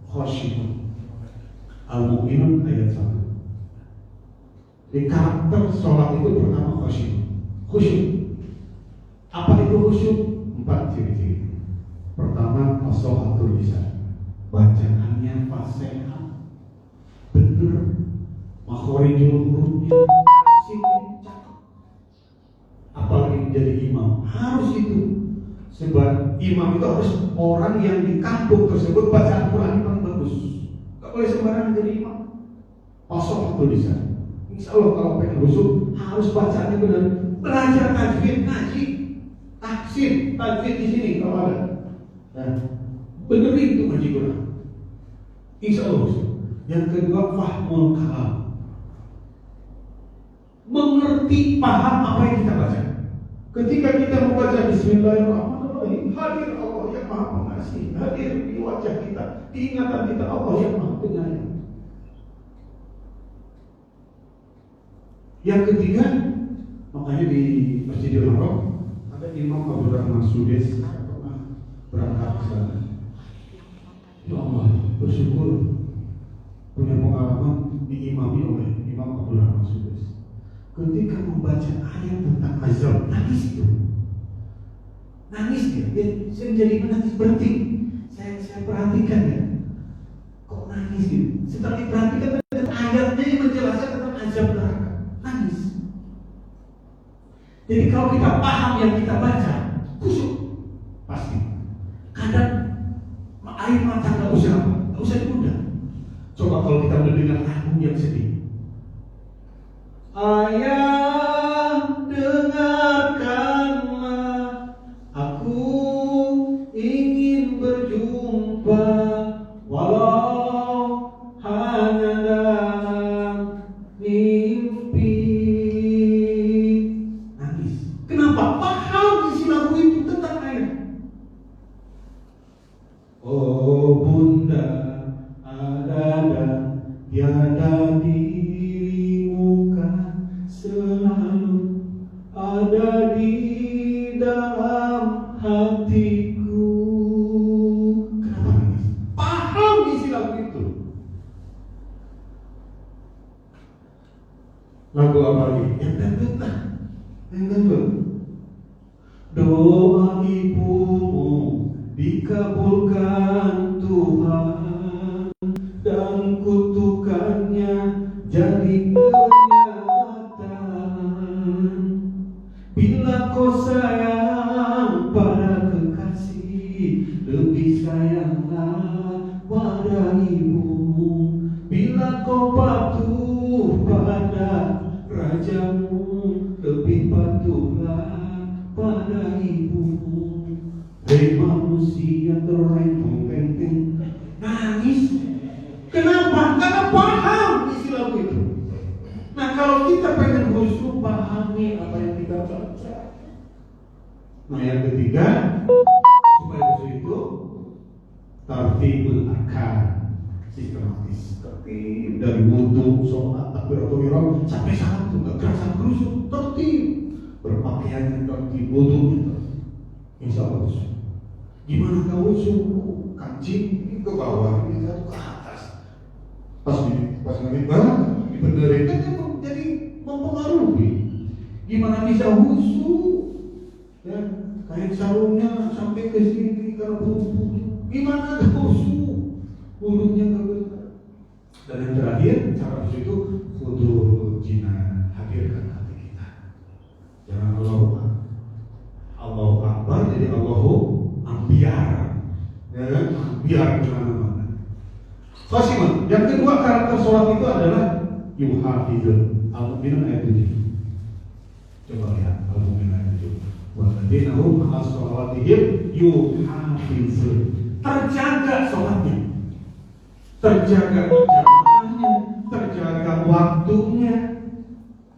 khosyi'un, Al-Mu'minun ayat 1. Di karakter sholat itu pertama khusyuk. Apa itu khusyuk? 4 ciri-ciri. Pertama, as-sholatul lisan, bacaannya fasihah, bener, makhorijul hurufnya, cakep. Apalagi menjadi imam, harus itu. Sebab imam itu harus orang yang di kampung tersebut bacaan Quran yang bagus. Gak boleh sembarangan jadi imam. As-sholatul lisan. Insya Allah kalau pengen khusyuk harus bacaannya benar. Belajar tajwid, ngaji, tahsin, tajwid di sini kalau ada. Nah, benerin itu ngaji Quran. Insya Allah. Yang kedua, fahmul kalam, mengerti, paham apa yang kita baca. Ketika kita membaca Bismillahirrahmanirrahim, hadir Allah yang Maha Pengasih, hadir di wajah kita, di ingatan kita Allah yang Maha Penyayang. Yang ketiga, makanya di Masjidil Haram ada Imam Abdul Rahman Sudes, saya pernah berangkat ke sana. Ya Allah, bersyukur punya pengalaman diimami oleh Imam Abdul Rahman Sudes. Ketika membaca ayat tentang azab, nangis dia. Saya menjadi menangis berhenti. Saya perhatikan ya, kok nangis gitu. Setelah diperhatikan ayatnya yang menjelaskan tentang azab neraka, nangis. Jadi kalau kita paham yang kita baca, khusyuk pasti. Kadang air mata nggak usah diundang. Coba kalau kita mendengar lagu yang sedih. Ayah, dengarkanlah, aku ingin berjuang. Lagu apa lagi? Yang dangdut lah. Yang dangdut. Doa ibumu dikabulkan Tuhan, dan kutukannya jadi kenyataan. Bila kau sayang pada kekasih, lebih sayanglah pada ibu. Bila kau patuh pada rajamu, lebih patuhlah pada ibu. Hei manusia terlempeng-lempeng nangis. Kenapa? Karena paham isi lagu itu. Nah, kalau kita pengen khusyuk, pahami apa yang kita baca. Nah, yang ketiga, supaya khusyuk itu tartibul arkan, sistematis. Tertib dari wudu, sholat, takbiratul ihram sampai salat itu nggak kerasa khusyuk, tertib. Berpakaian yang tertib, wudu itu, insya Allah khusyuk. Gimana kau khusyuk? Kancing ini ke bawah, ini ke atas. Pas nanti barang dibenerin kan jadi mempengaruhi. Gimana bisa khusyuk? Ya, kain sarungnya sampai ke sini karena bulu. Gimana khusyuk? Bulunya nggak benar. Dan yang terakhir, cara khusyuk itu hudur jinan, hadirkan hati kita. Jangan Allahu Akbar jadi Allahu Ambiar. Ya kan? Ambiar kemana-mana. Khasiman. Yang kedua karakter sholat itu adalah yuhafizun. Al-Mu'minun ayat 7. Coba lihat Al-Mu'minun ayat 7. Walladzina hum 'ala sholatihim yuhafizun. Terjaga sholatnya, terjaga jamaahnya, terjaga waktunya.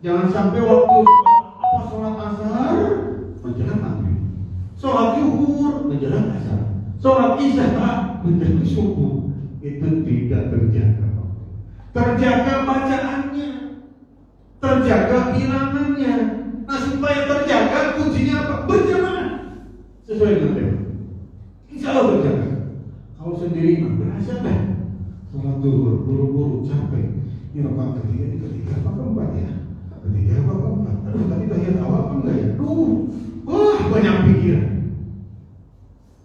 Jangan sampai waktu sholat asar menjelang maghrib, sholat zuhur menjelang asar, sholat isya menjelang subuh. Itu tidak terjaga. Terjaga bacaannya, terjaga bilangannya. Nah, supaya terjaga kuncinya apa? Berjamaah sesuai dengan tema. Insya Allah terjaga. Kalau sendiri mah berasa dah. Sholat zuhur buru-buru capek. Ini rakaat ketiga apa keempat ya? Ketiga apa keempat? Aduh, tadi tahiyat awal apa enggak ya? Wah, banyak pikiran.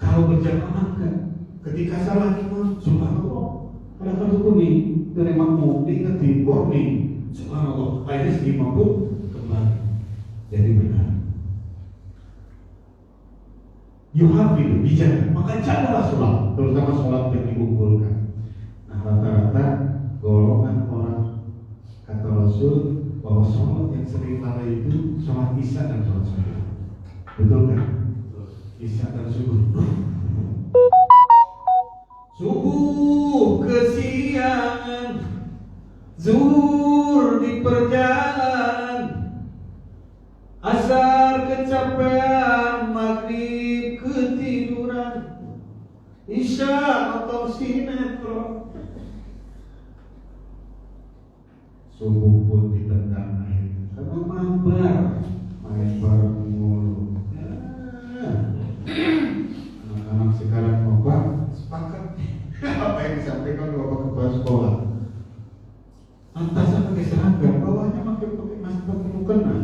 Kalau berjamaah kan, ketika salah imam, subhanallah, ada kartu kuning dari makmum diingetin, warning, subhanallah, akhirnya si imam pun kembali. Jadi benar. Yuhafidhu, bijaga, maka jagalah sholat, terutama sholat yang diunggulkan. Nah, rata-rata golongan orang kata Rasul bahwa sholat yang sering lalai itu sholat isya dan sholat subuh. Betul kan? Isya dan subuh. Subuh kesiangan, zuhur di perjalanan, asar kecapean, maghrib ketiduran, isya atau sinetron. Subuh pun ditendang air karena mabar, main bareng mulu. Anak-anak sekarang bapak sepakat apa yang disampaikan bapak kepala sekolah. Atasnya pakai seragam, bawahnya pakai mukena.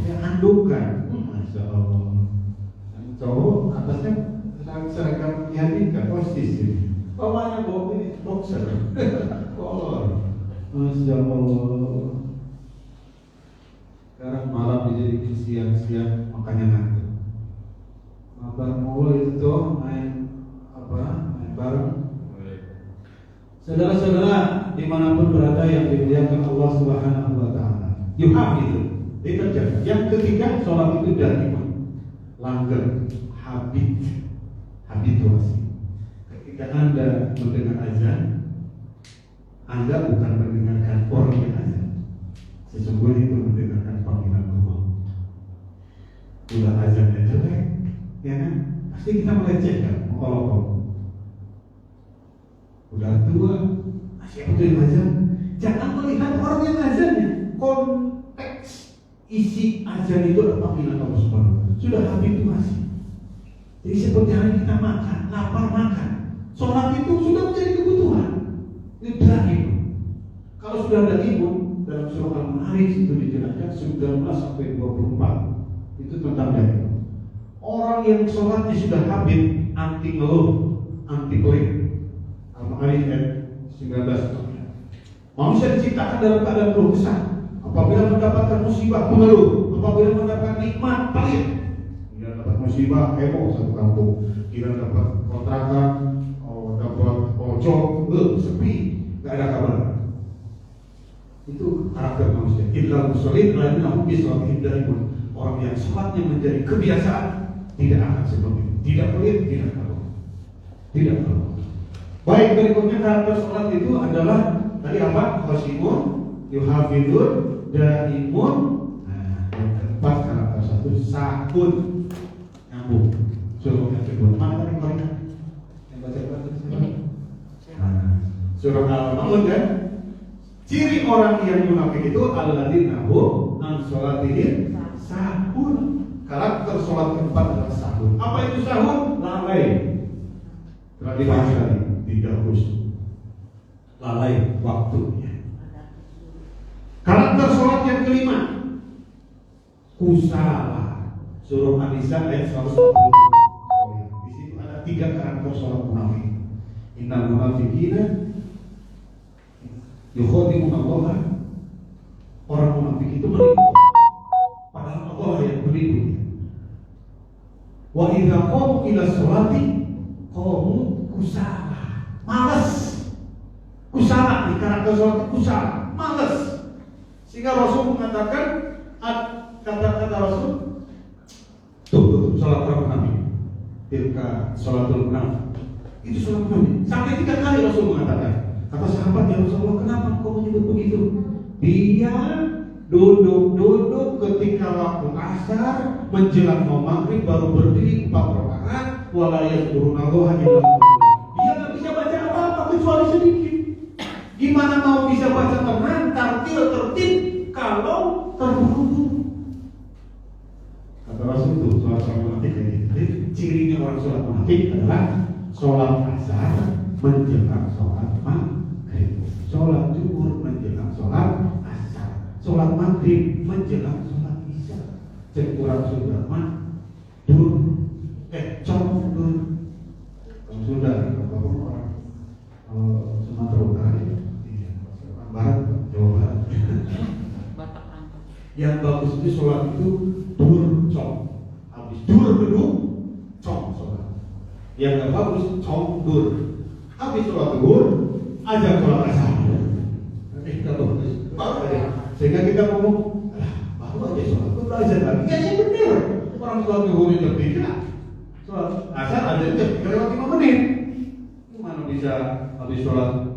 Ya andukan, masya Allah. Cowok atasnya seragam Yadika, posisi ini. Bawahnya bawa ini boxer, kolor. Masya Allah. Sekarang malam dijadikan siang-siang makanya ngantuk. Mabar mulu itu tuh main bareng. Saudara-saudara dimanapun berada yang dimuliakan Allah Subhanahu Wa Taala, yuhafidhu, dikerjakan. Yang ketiga, sholat itu dari langgeng, habituasi. Ketika Anda mendengar azan, Anda bukan mendengarkan orang yang azan. Sesungguhnya itu mendengarkan panggilan Allah. Udah azannya jelek, ya kan? Pasti kita melecehkan, mengolok-olok. Udah tua, masih betul azan. Jangan melihat orang yang azannya. Konteks isi azan itu adalah panggilan Allah Subhanahu. Sudah habituasi. Jadi seperti hari kita makan, lapar makan. Sholat itu sudah menjadi kebutuhan. Itu imun. Kalau sudah ada imun dalam surah Al-Ma'arij itu dijelaskan 19 sampai 24. Itu tentang dari orang yang sholatnya sudah habib, anti ngeluh, anti pelit. Al-Ma'arij ayat 19. Manusia diciptakan dalam keadaan keluh kesah. Apabila mendapatkan musibah mengeluh, apabila mendapatkan nikmat pelit. Dia dapat musibah heboh satu kampung, dia dapat kontrakan, dapat ojol, sepi, nggak ada kabar. Itu karakter manusia. Illal musallin alladzina hum fi salatihim daimun. Orang yang salatnya menjadi kebiasaan tidak akan seperti itu. Tidak pelit, tidak kalah. Tidak kalah. Baik, berikutnya karakter salat itu adalah tadi apa? Khashimun, yuhafidun, daimun. Nah, yang keempat karakter satu sakun, nyambung. Surah yang kedua mana tadi Korina? Yang baca Ini. Surah Al-Maun kan? Ciri orang yang munafik itu alladzina hum an sholatihim sahun. Karakter sholat keempat adalah sahun. Apa itu sahun? Lalai. Telah dibahas tadi, tidak khusyuk. Lalai waktunya. Karakter sholat yang kelima, kusala. Surah An-Nisa ayat 140. Di situ ada 3 karakter sholat munafik. Innal munafiqina yukhadi'una Allah. Orang munafik itu menipu, padahal Allah yang menipu. Wa idza qamu ila sholati qamu kusala. Malas. Kusala, di karakter sholat kusala, malas. Sehingga Rasul mengatakan, kata-kata Rasul, tuh sholat orang munafik. Tilka sholatul munafik. Itu sholat munafik. Sampai 3 kali Rasul mengatakan. Kata sahabat, ya Rasulullah, kenapa kau menyebut begitu? Dia duduk ketika waktu asar menjelang mau maghrib baru berdiri 4 rakaat, wala yazkurunallaha illa qalila. Dia nggak bisa baca apa-apa kecuali sedikit. Gimana mau bisa baca tenang, tertib kalau terburu-buru? Kata Rasul itu sholat munafik kayak gitu. Jadi cirinya orang sholat munafik adalah sholat asar menjelang sholat maghrib, sholat zuhur menjelang sholat asar, sholat maghrib menjelang sholat isya. Cek kurang sudah condur. Kalau sudah orang Sumatera Utara, Barat, Jawa Barat. Yang bagus itu sholat itu dur cong, habis dur dulu cong sholat. Yang nggak bagus cong dur. Habis sholat zuhur, ajak sholat asar. Sehingga kita ngomong, baru aja sholat zuhur belajar lagi. Ya benar. Orang sholat zuhur itu tidak. Sholat asar ada itu 5 menit. Gimana bisa habis sholat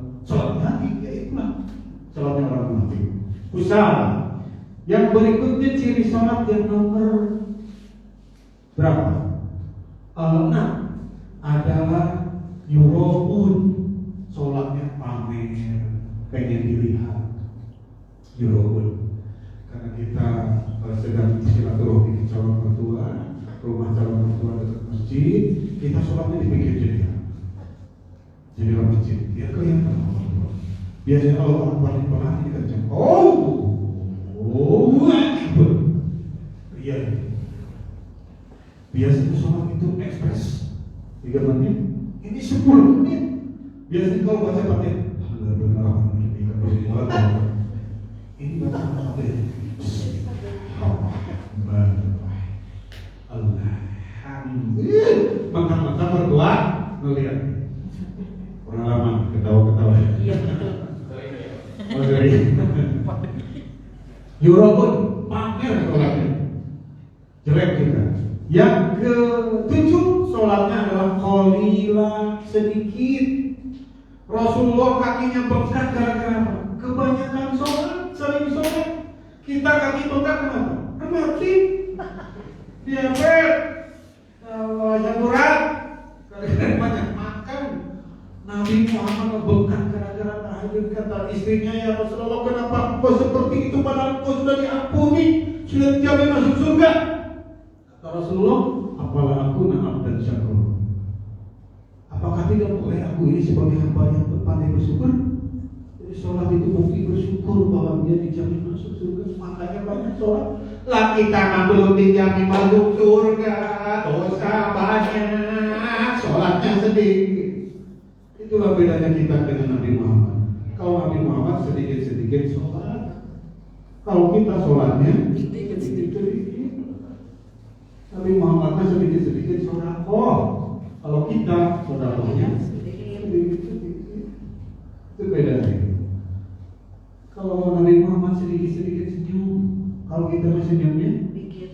lagi? Ya itulah sholatnya orang munafik. Kusala. Yang berikutnya ciri sholat yang nomor berapa? 6 adalah yuraun, sholatnya pamer, pengen dilihat. Yuraun, karena kita sedang silaturahmi ke calon mertua, rumah calon mertua dekat masjid, kita sholatnya di pinggir jendela masjid, biar kelihatan. Biasanya kalau orang paling pelan kita cek, Akbar. Iya. Biasanya sholat itu ekspres 3 menit. Ini 10 menit. Biasanya kalau baca Fatihah, ini baca Fatihah. Alhamdulillah. Makan-makan berdoa, ngelihat pengalaman ketawa-ketawa. Iya betul. Yurabun, pamer sholatnya, jelek kita. Yang ke-7 sholatnya adalah qalila, sedikit. Rasulullah kakinya bengkak gara-gara apa? Kebanyakan sholat, sering sholat. Kita kaki bengkak kenapa? Rematik, diabetes, yang berat, gara-gara banyak makan. Nabi Muhammad bengkak gara-gara tahajud. Kata istrinya, ya Rasulullah, kenapa engkau seperti itu padahal engkau sudah diampuni, sudah dijamin masuk surga? Kata Rasulullah, apalah aku na'am dan syakur. Apakah tidak boleh aku ini sebagai hamba yang pandai bersyukur? Jadi sholat itu bukti bersyukur bahwa dia dijamin masuk sholat. Lah kita mah belum dijamin masuk surga, dosa banyak, sholatnya sedikit. Itulah bedanya kita dengan Nabi Muhammad. Kalau Nabi Muhammad sedikit-sedikit sholat, kalau kita sholatnya sedikit-sedikit. Nabi Muhammad sedikit-sedikit sholat. Kalau kita sholatnya sedikit-sedikit. Itu bedanya. Kalau Nabi Muhammad sedikit-sedikit senyum, kalau kita masih senyumnya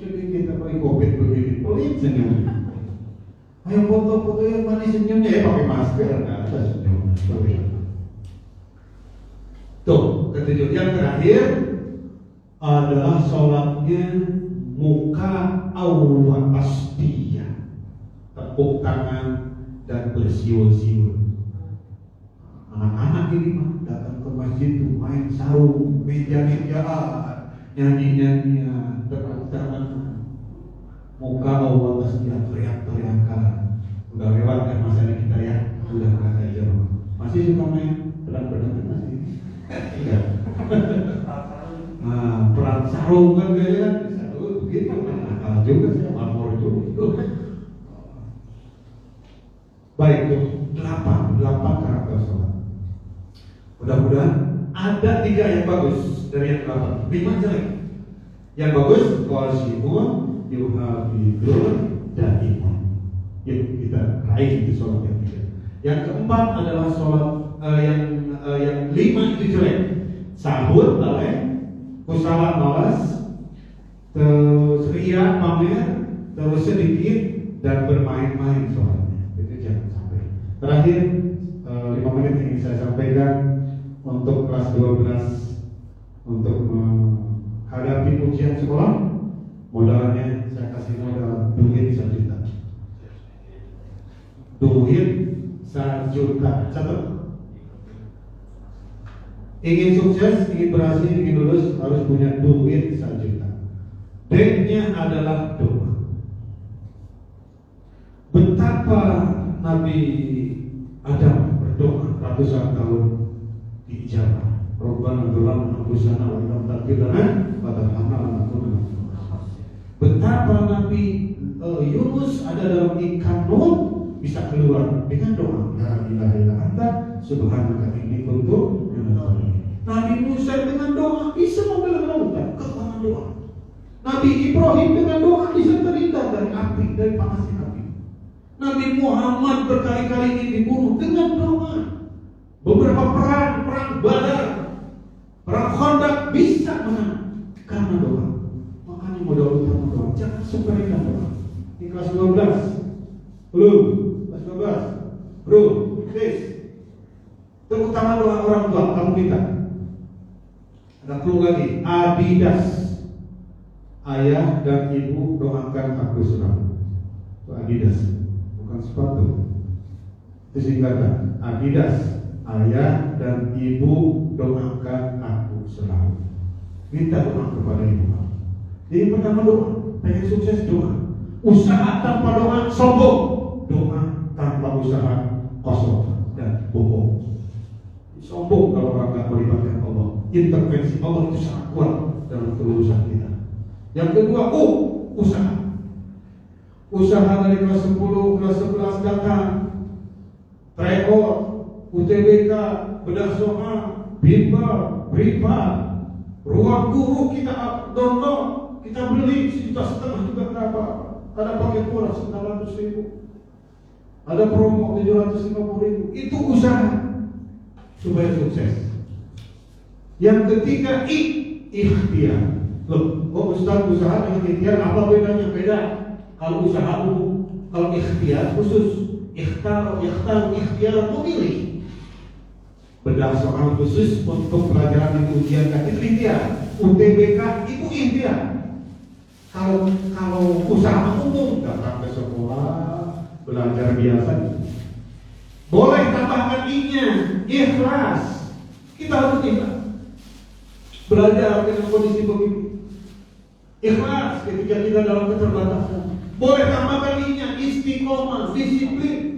sedikit, apa COVID begini, pelit senyum. Ayo foto-foto yang mana senyumnya, pakai masker, nggak ada senyum. Tuh, ketujuh yang terakhir adalah sholatnya muka Allah tasbih, tepuk tangan dan bersiul-siul. Anak-anak ini mah datang ke masjid tuh main sarung, meja-mejaan, nyanyi-nyanyian, terang-terangan. Muka Allah tasbih, teriak-teriakan. Udah lewat kan masanya kita ya, udah nggak aja. Masih suka main pedang-pedangan masih? Iya. Nah, perang sarung kan kayaknya kan begitu, nakal juga sih, marmor juga. Baik tuh, 8 karakter sholat. Mudah-mudahan ada 3 yang bagus dari yang 8, 5 jelek. Yang bagus, qashimun, yuhafidun, dan iman. Yuk kita raih itu sholat yang 3. Yang keempat adalah sholat yang 5 itu jelek. Sahur, lalai, usaha malas, terus ria, pamer, terus sedikit, dan bermain-main sholatnya. Itu jangan sampai. Terakhir, 5 menit ingin saya sampaikan untuk kelas 12 untuk menghadapi ujian sekolah. Modalnya saya kasih modal duit 1 juta. Duit 1 juta. Catat. Ingin sukses, ingin berhasil, ingin lulus harus punya duit 1 juta. D-nya adalah doa. Betapa Nabi Adam berdoa ratusan tahun diijabah. Rabbana dzalamna anfusana wa illam taghfir lana wa tarhamna lanakunanna minal khasirin. Betapa Nabi Yunus ada dalam ikan Nuh bisa keluar dengan doa. La ilaha illa anta subhanaka inni kuntu minadz dzalimin. Nabi Musa dengan doa bisa membelah lautan karena doa. Nabi Ibrahim dengan doa bisa terhindar dari api, dari panasnya api. Nabi Muhammad berkali-kali ingin dibunuh dengan doa. Beberapa perang Badar, perang Khandaq bisa menang karena doa. Makanya modal utama doa. Jangan sepelekan doa. Di kelas 12, belum kelas 12, bro, please. Terutama doa orang tua kamu minta. Ada clue lagi, Adidas. Ayah dan ibu doakan aku selalu. Itu Adidas, bukan sepatu. Itu singkatan Adidas. Ayah dan ibu doakan aku selalu. Minta doa kepada ibu. Jadi pertama doa, pengen sukses doa. Usaha tanpa doa sombong. Doa tanpa usaha kosong dan bohong. Sombong kalau orang tak melibatkan Allah. Intervensi Allah itu sangat kuat dalam kelulusan kita. Yang kedua, usaha. Usaha dari kelas 10, kelas 11 datang. Rekor, UTBK, bedah soal, bimbel, privat, ruang guru kita download, kita beli 1,5 juta juga berapa? Ada paket murah 900.000, ada promo 750.000. Itu usaha supaya sukses. Yang ketiga, ikhtiar. Loh, Ustaz, usaha dengan ikhtiar apa bedanya? Beda. Kalau usaha umum, kalau ikhtiar khusus. Ikhtiar memilih. Bedah soal khusus untuk pelajaran yang ujian itu ikhtiar. UTBK itu ikhtiar. Kalau usaha umum datang ke sekolah belajar biasa. Boleh tambahkan I-nya, ikhlas. Kita harus ikhlas. Belajar dengan kondisi begini. Ikhlas ketika kita dalam keterbatasan. Boleh tambahkan I-nya, istiqomah, disiplin.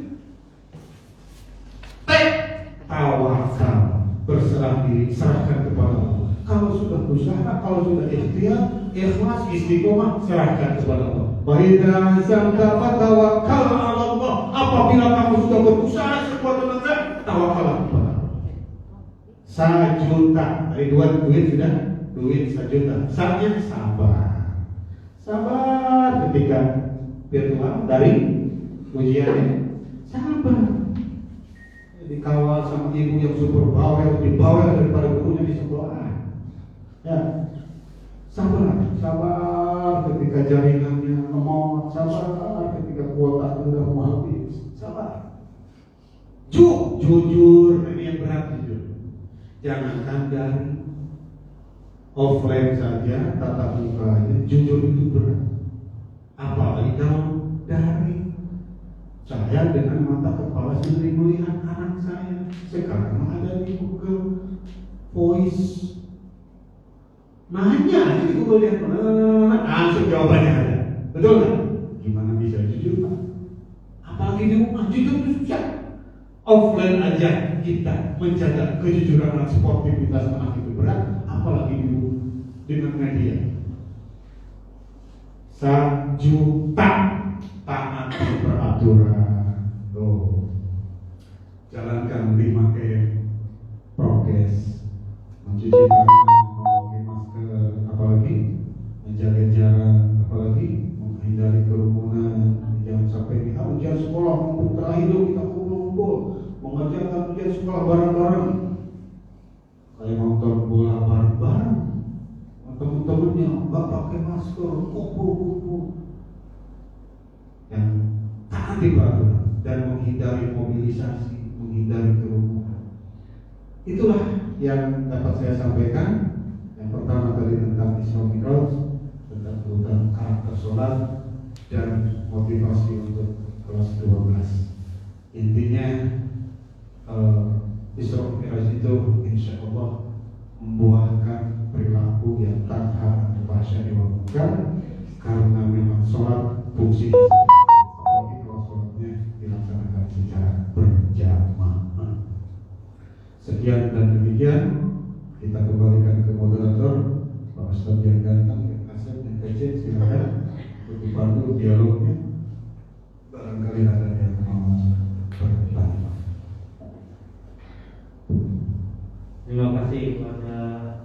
Tawakal, berserah diri, serahkan kepada Allah. Kalau sudah usaha, kalau sudah ikhtiar, ikhlas, istiqomah, serahkan kepada Allah. Wa idza azamta fatawakkal 'ala Allah. Apabila kamu sudah berusaha sekuat tenaga, tawakkallah kepada Allah. 1 juta, dari duit sudah, duit 1 juta. Saatnya sabar. Sabar ketika virtual dari ujiannya. Sabar. Dikawal sama ibu yang super bawel, lebih bawel daripada gurunya di sebelah. Ya, sabar, sabar ketika jaringannya lemot, sabar ketika kuota sudah mau habis, sabar. Jujur, ini yang berat jujur. Jangankan dari offline saja, tatap muka aja, jujur itu berat. Apalagi kalau dari saya dengan mata kepala sendiri melihat anak saya sekarang ada di Google Voice. Nanya aja di Google lihat langsung jawabannya ada. Betul kan? Gimana bisa jujur Pak? Apalagi di rumah jujur itu susah. Offline aja kita menjaga kejujuran dan sportivitas anak itu berat, apalagi dengan media. 1 juta taati peraturan. Jalankan 5M prokes, mencuci tangan, memakai masker, apalagi menjaga jarak, apalagi menghindari kerumunan. Jangan sampai di ujian sekolah mumpung terakhir kita kumpul mengerjakan ujian sekolah bareng-bareng, kayak nonton bola bareng-bareng, teman-temannya nggak pakai masker, kumpul-kumpul. Yang taati peraturan dan menghindari mobilisasi, menghindari kerumunan. Itulah yang dapat saya sampaikan. Yang pertama tadi tentang Isra Mi'raj, tentang karakter sholat dan motivasi untuk kelas 12. Intinya Isra Mi'raj itu insya Allah membuahkan perilaku yang tanha fahsya wa munkar, karena memang sholat fungsinya apalagi kalau sholatnya dilaksanakan secara berjamaah. Sekian dan demikian, kita kembalikan ke moderator Pak Ustadz yang ganteng, yang asal, yang kece. Silakan untuk dipandu dialognya. Barangkali ada yang mau bertanya. Terima kasih kepada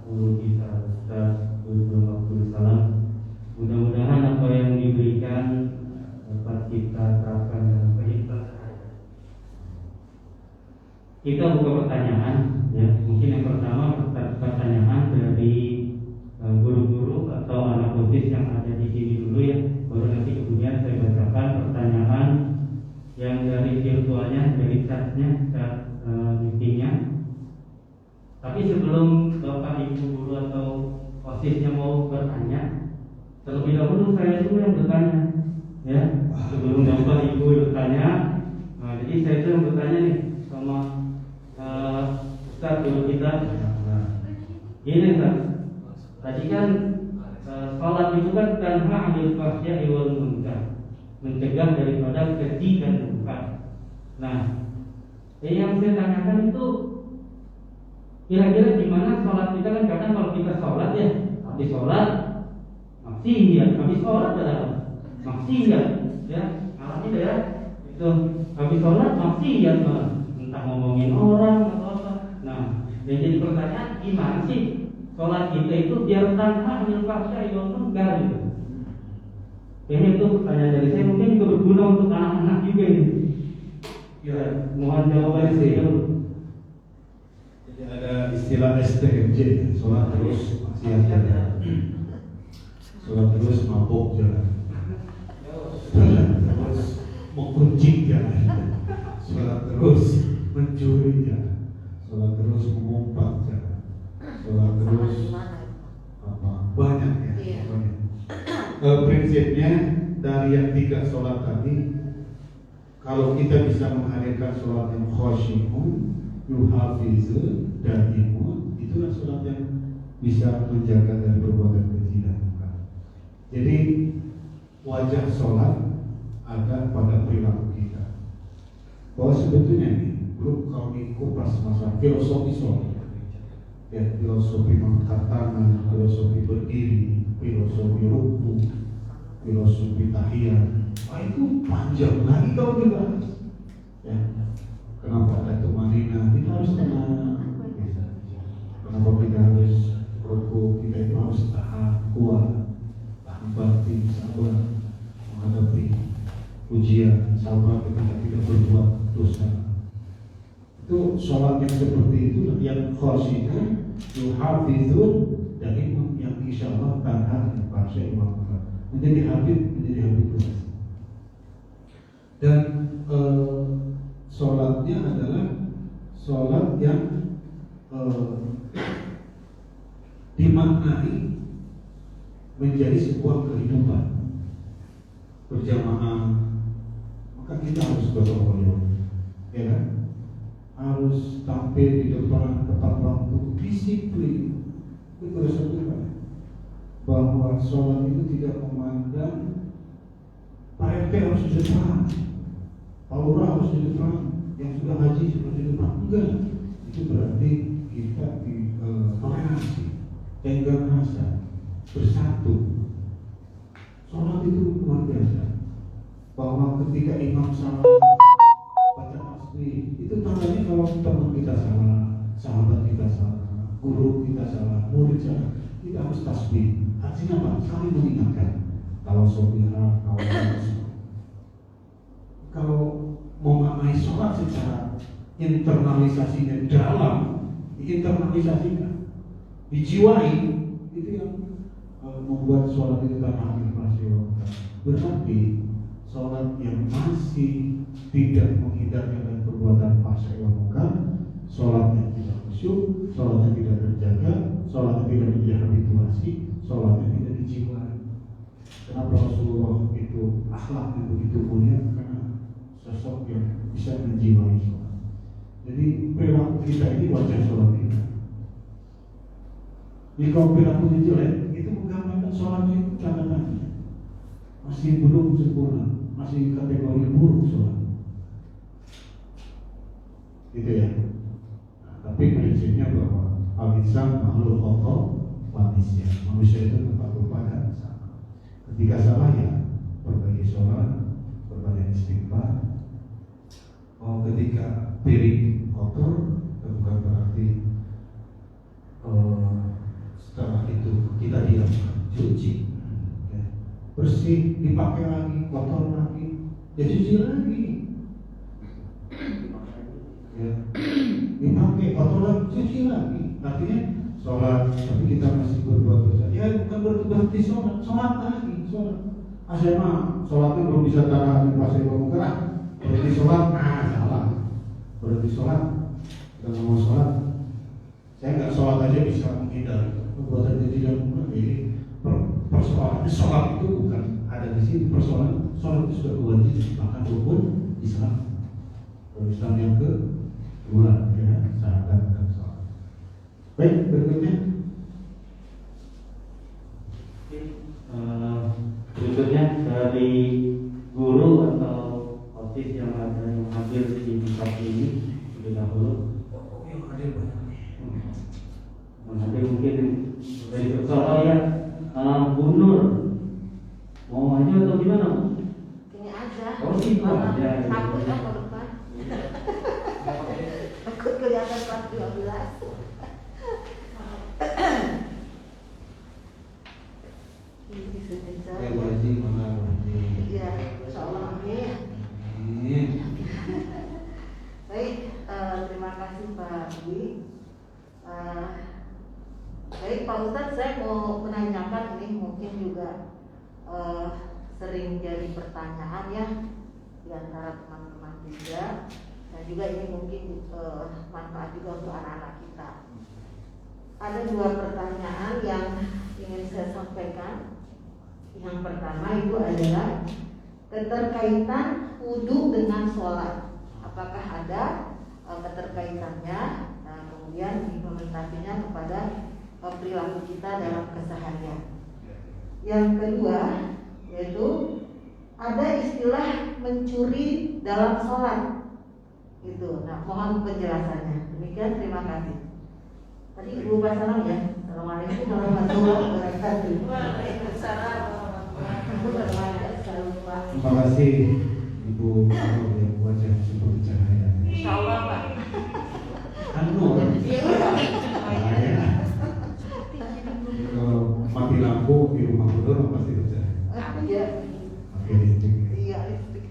guru kita Ustaz Abdul Salam. Mudah-mudahan apa yang diberikan dapat kita terapkan dalam kehidupan. Kita buka pertanyaan, ya. Mungkin yang pertama pertanyaan dari guru-guru atau anak osis yang ada di sini dulu, ya. Baru nanti kemudian saya bacakan pertanyaan yang dari virtualnya, dari chatnya, chat meetingnya. Tapi sebelum Bapak Ibu guru atau osisnya mau bertanya, terlebih dahulu saya dulu yang bertanya, ya. Sebelum Bapak Ibu bertanya, jadi saya itu yang bertanya nih sama Ustaz guru kita. Gini Ustaz, tadi kan sholat itu kan tanha 'anil fahsya'i wal munkar, mencegah daripada keji dan munkar. Nah, yang saya tanyakan itu kira-kira gimana sholat kita? Kan kadang kalau kita sholat, ya, habis sholat maksiat, habis sholat adalah maksiat, ya, alami ya, itu habis sholat maksiat, entah ngomongin orang atau apa. Nah, yang jadi pertanyaan, gimana sih sholat kita itu biar tanpa menilfasya wal munkar gitu? Kayaknya itu pertanyaan dari saya, mungkin juga berguna untuk anak-anak juga ini. Ya, mohon jawaban saya dulu. Ada istilah STMJ, sholat terus maksiat jalan, sholat terus mabuk jalan, sholat terus mengkuncing jalan, sholat terus mencuri jalan, sholat terus mengumpat jalan, sholat terus apa banyak ya, banyak. Prinsipnya dari yang 3 sholat tadi, kalau kita bisa menghadirkan sholat yang khosyi'un, yuhafizun dan imun, itulah sholat yang bisa menjaga dari perbuatan keji dan munkar. Jadi wajah sholat ada pada perilaku kita. Bahwa sebetulnya nih, belum kalau dikupas masalah filosofi sholat, ya, filosofi mengangkat tangan, filosofi berdiri, filosofi ruku, filosofi tahiyat. Itu panjang lagi kalau dibahas. Ya, kenapa ada tumanina? Kita harus tenang. Kenapa kita harus ruku? Kita itu harus tahan, kuat, tahan batin, sabar menghadapi ujian, sabar ketika tidak berbuat dosa. Itu sholat yang seperti itu yang khasyi'un yuhafizun, dan imam yang insyaallah tahan bahasa imam menjadi habib Tuhan. Dan sholatnya adalah sholat yang dimaknai menjadi sebuah kehidupan berjamaah. Maka kita harus gotong royong, ya kan? Harus tampil di depan tepat waktu, disiplin. Itu harus Tuhan bahwa sholat itu tidak memandang Pak RT harus di depan, Pak Lurah harus di depan, yang sudah haji harus di depan. Enggak, itu berarti kita toleransi, jaga rasa, bersatu. Sholat itu luar biasa. Bahwa ketika imam salah baca tasbih, itu tandanya kalau teman kita salah, sahabat kita salah, guru kita salah, murid salah, kita harus tasbih. Artinya apa? Saling mengingatkan. Kalau saudara, kalau memaknai sholat secara internalisasinya dalam, diinternalisasikan, dijiwai, itu yang membuat sholat itu tanah inflasi. Berarti sholat yang masih tidak menghindarkan dari perbuatan fahsya wal munkar, sholat yang tidak khusyuk, sholat yang tidak terjaga, sholat yang tidak menjadi habituasi, sholat yang tidak dijiwai. Kenapa Rasulullah itu akhlaknya begitu mulia? Karena sosok yang bisa menjiwai sholat. Jadi perilaku kita ini wajah sholat kita. Jika perilakunya jelek, itu menggambarkan sholatnya itu catatannya masih belum sempurna, masih kategori buruk sholat. Gitu ya. Nah, tapi prinsipnya bahwa al-insan makhluk khata wa nisyan. Manusia itu tempat lupa dan salah. Ketika salah ya perbaiki sholat, perbanyak istighfar. Oh, ketika piring kotor, bukan berarti setelah itu kita diam, cuci, ya. Bersih, dipakai lagi, kotor lagi, ya cuci lagi, ya. Dipakai kotor lagi, cuci lagi. Artinya sholat, tapi kita masih berbuat dosa. Ya bukan berhenti sholat, sholat lagi, sholat. Asema sholatnya belum bisa tahan pasir bermuka, berhenti sholat, salah. Berhenti sholat, kita ngomong sholat. Saya nggak sholat aja bisa menghindar perbuatan yang tidak mungkin. Jadi persoalannya sholat itu bukan ada di sini. Persoalan sholat itu sudah wajib, bahkan rukun Islam. Islam yang kedua, ya, syahadat dan sholat. Baik, berikutnya. Berikutnya dari guru atau osis yang ada yang hadir di tempat ini terlebih dahulu. Nanti mungkin dari soal ya, Bu Nur mau maju atau gimana? Ini aja. Oh sih aja. Takut kan ke depan. Takut kelihatan pas 12. Ya Bu Haji, mana Bu Haji? Iya, insyaallah amin. Amin. Baik, terima kasih Pak Dwi. Baik Pak Ustadz, saya mau menanyakan ini mungkin juga sering jadi pertanyaan ya di antara teman-teman juga, dan juga ini mungkin manfaat juga untuk anak-anak kita. Ada dua pertanyaan yang ingin saya sampaikan. Yang pertama itu adalah keterkaitan wudhu dengan sholat. Apakah ada keterkaitannya? Nah, kemudian implementasinya kepada perilaku kita dalam keseharian. Yang kedua yaitu ada istilah mencuri dalam sholat. Itu. Nah, mohon penjelasannya. Demikian, terima kasih. Tadi lupa wassalam ya. Assalamualaikum warahmatullahi wabarakatuh. Waalaikumsalam warahmatullahi wabarakatuh. Terima kasih Ibu yang wajah seperti cahaya. Insya Allah Pak. Anu, bahaya. Kalau mati lampu di rumah bodor pasti bercahaya. Iya. Pakai listrik. Iya, listrik.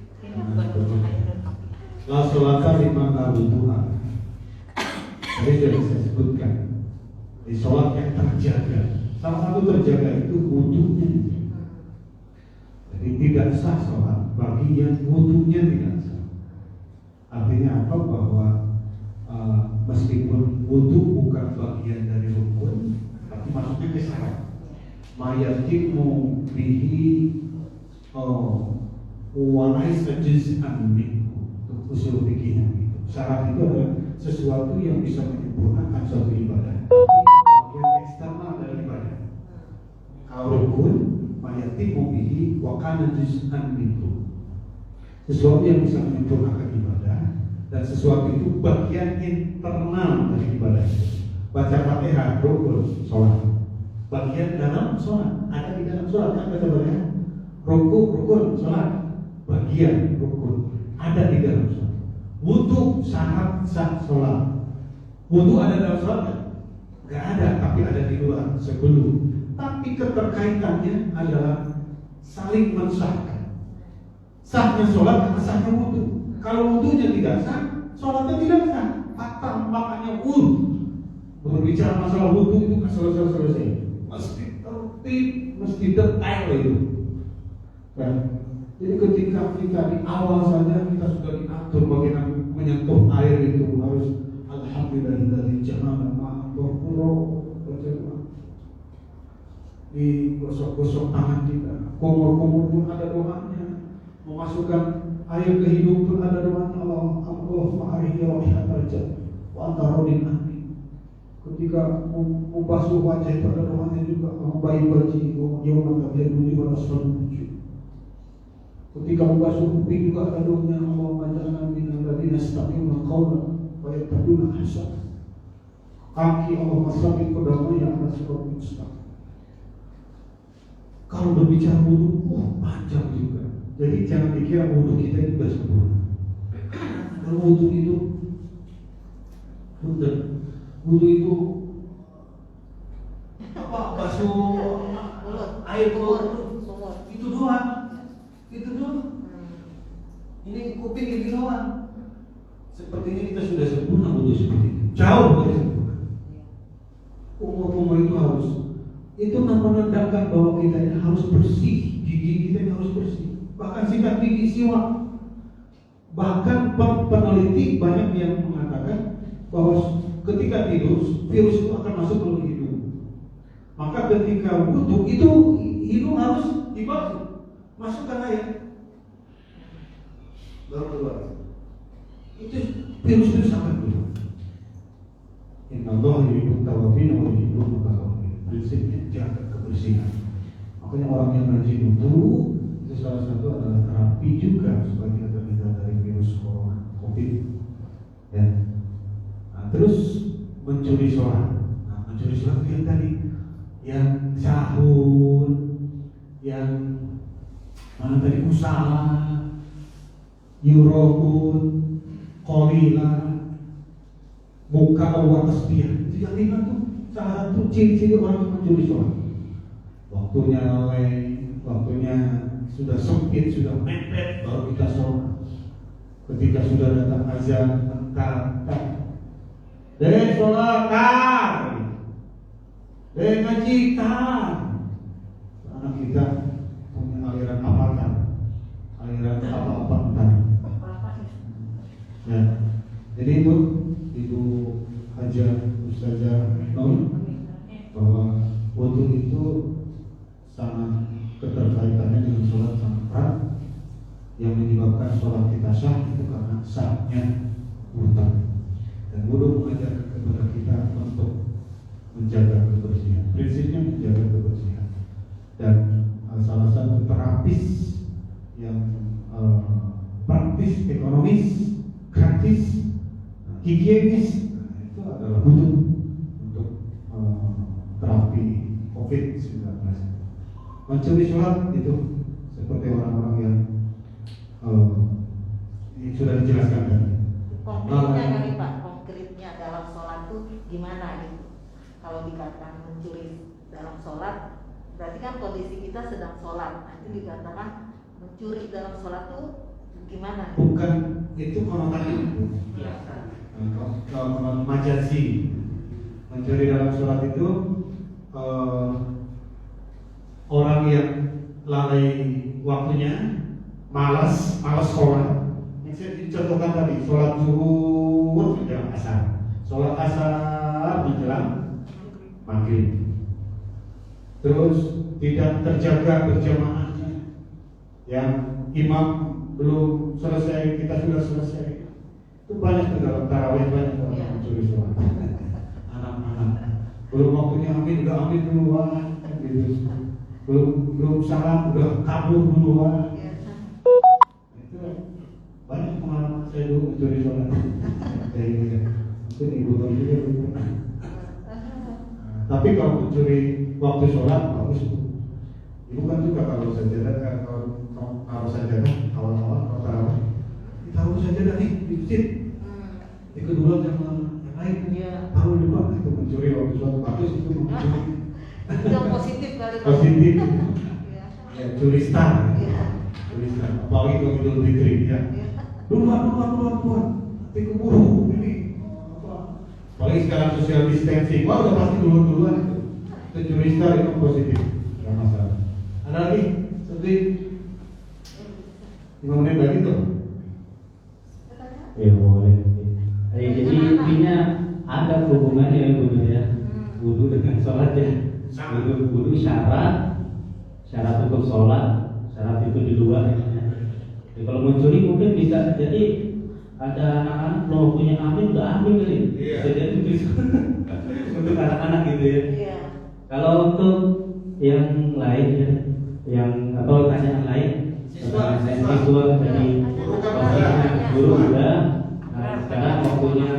La sholata liman la wudu'a. Tadi sudah saya sebutkan. Di sholat yang terjaga. Salah satu terjaga itu wudunya. Jadi tidak sah sholat bagi yang wudunya tidak sah. Artinya apa? Bahwa meskipun wudu bukan bagian dari rukun, tapi masuknya ke syarat. Mayatimu bihi walaisa juz'an minhu. Usul fikihnya itu. Syarat itu adalah sesuatu yang bisa menyempurnakan suatu ibadah. Bagian eksternal dari ibadah. Kalau rukun, mayatimu bihi wa kana juz'an minhu. Sesuatu yang bisa menyempurnakan ibadah dan sesuatu itu bagian internal dari ibadah. Baca Fatihah rukun sholat. Bagian dalam sholat ada di dalam sholat kan baca Fatihah. Rukun sholat bagian rukun ada di dalam sholat. Wudu syarat sah sholat. Wudu ada dalam sholat kan? Gak ada, tapi ada di luar sebelum. Tapi keterkaitannya adalah saling mensahkan. Sahnya sholat karena sahnya wudu. Kalau wudunya tidak sah, sholatnya tidak sah. Batal, makanya berbicara masalah wudu itu kan selesai. Mesti tertib, mesti detail itu. Kan? Jadi ketika kita di awal saja kita sudah diatur bagaimana menyentuh air itu harus alhamdulillahilladzi ja'ala ma'a di gosok-gosok tangan kita. Kumur-kumur pun ada doanya. Memasukkan air ke hidung pun ada doanya. Allahumma arihi rahihatal jannah wa anta radin anni. Ketika membasuh wajah itu ada doanya juga. Bayi baji yawma tabyaddu wa tasfadu. Ketika membasuh kuping juga ada doanya. Allahumma ja'alna minal ladzina yastami'una qawla wa yattabi'una ahsana. Kaki Allahumma sabit qadamaya ala siratal mustaqim. Kalau berbicara wudu, panjang juga. Jadi jangan dikira wudu kita itu sudah sempurna. Kalau wudu itu, wudu itu apa? Basuh air keluar itu doang. Itu doang. Ini kuping ini doang. Sepertinya kita sudah sempurna wudu seperti itu. Jauh dari sempurna. Umur itu harus. Itu menandakan bahwa kita ini harus bersih, gigi kita ini harus bersih. Bahkan sikat gigi, siwak. Bahkan peneliti banyak yang mengatakan bahwa ketika tidur virus itu akan masuk melalui hidung. Maka ketika wudu itu hidung harus dibasuh, masukkan air, baru keluar. Itu virus itu sangat buruk. Innallaha yuhibbut tawwabin wa yuhibbul mutatahhirin. Prinsipnya jaga kebersihan. Makanya orang yang rajin wudu itu salah satu adalah terapi juga supaya kita terhindar dari virus corona, COVID. Ya. Nah, terus mencuri sholat. Nah, mencuri sholat itu yang tadi, yang sahur, yang mana tadi usaha, yurokun, qolila, buka awal tasbih. Itu yang lima tuh. Salah satu ciri-ciri orang yang mencuri sholat. Waktunya lalai, waktunya sudah sempit, sudah mepet, baru kita sholat. Ketika sudah datang azan, bentar. Dek sholat, tar. Dek ngaji, tar. Anak kita punya aliran avatar, aliran apa-apa bentar. Ya, jadi itu Ibu Haja Ustazah Nur bahwa wudu itu sangat keterkaitannya dengan sholat sangat erat. Yang menyebabkan sholat kita sah itu karena sahnya wudu. Dan wudu mengajarkan kepada kita untuk menjaga kebersihan. Prinsipnya menjaga kebersihan. Dan salah satu terapis yang praktis, ekonomis, gratis, higienis itu adalah wudu untuk COVID-19. Mencuri sholat itu seperti orang-orang yang sudah dijelaskan tadi. Konkretnya kali Pak, konkretnya dalam sholat itu gimana gitu? Kalau dikatakan mencuri dalam sholat, berarti kan kondisi kita sedang sholat. Nanti dikatakan mencuri dalam sholat itu gimana? Bukan, itu konotasi. Kalau majazi, mencuri dalam sholat itu orang yang lalai waktunya, malas sholat. Yang saya dicontohkan tadi, sholat zuhur menjelang asar, sholat asar menjelang maghrib. Terus tidak terjaga berjamaahnya, yang imam belum selesai, kita sudah selesai. Itu banyak tuh dalam tarawih, banyak orang yang mencuri sholat. Anak-anak belum waktunya amin, udah amin duluan, kan gitu. Belum salam, udah kabur duluan. Itu banyak pengalaman saya dulu mencuri sholat. Mungkin ibu tahu juga belum. Tapi kalau mencuri waktu sholat bagus. Ibu kan juga kalau sajadah, kalau sajadah awal-awal kalau tarawih, kita harus sajadah nih di masjid. Di kedua yang lain, tahu juga itu mencuri waktu sholat bagus, itu mencuri. Itu yang positif kali Pak. Positif. Ya. Ya, curi star. Iya. Curi star. Apalagi kalau Idul Fitri ya. Duluan. Nanti keburu ini. Apalagi sekarang social distancing, wah udah pasti duluan itu. Itu curi star itu positif, nggak masalah. Ada lagi, seperti 5 menit lagi tuh. Ya boleh. Jadi intinya ada hubungannya ya wudu ya. Wudu dengan sholat ya. Wudu syarat untuk sholat, syarat itu di luar. Jadi kalau mencuri mungkin bisa jadi ada anak-anak kalau punya amin udah amin kali. Jadi itu untuk anak-anak gitu ya. Iya. Kalau untuk yang lain ya, yang atau pertanyaan lain, siswa tadi guru udah. Nah, sekarang waktunya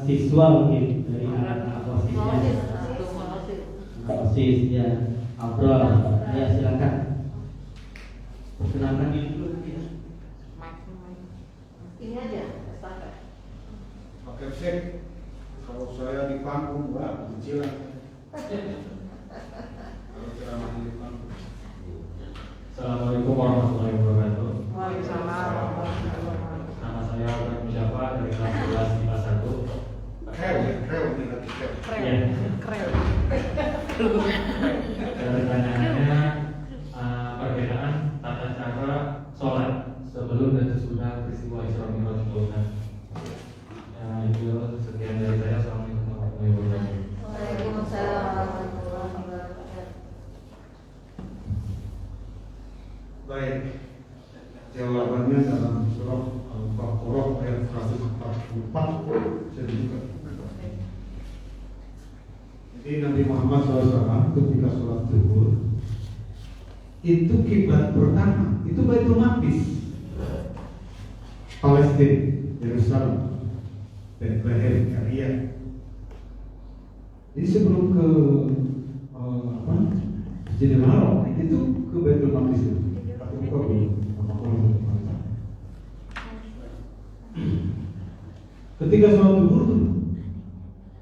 siswa mungkin dari anak-anak OSIS ya, Abrol, ya silakan. Perkenalkan diri dulu ya. Ini aja, estafet. Oke, sip. Kalau saya di panggung, wah, kecilan. Kalau ceramah di panggung. Assalamualaikum warahmatullahi wabarakatuh. Waalaikumsalam. Nama saya Abdul Musyafa dari kelas 11 IPA 1. Kreu nih lagi kreu. Pertanyaannya perbedaan tata cara sholat sebelum dan sesudah peristiwa Isra Mi'raj Bulan. Itu sekian dari saya. Assalamualaikum warahmatullahi wabarakatuh. Waalaikumsalam warahmatullahi wabarakatuh. Baik. Jawabannya dalam surah Al-Baqarah ayat 144. Saya buka. Jadi Nabi Muhammad SAW ketika sholat zuhur itu kiblat pertama itu Baitul Maqdis, Palestina, Yerusalem, Bethlehem, Syria. Jadi sebelum ke Masjidil Haram itu ke Baitul Maqdis itu. Ketika sholat zuhur tuh,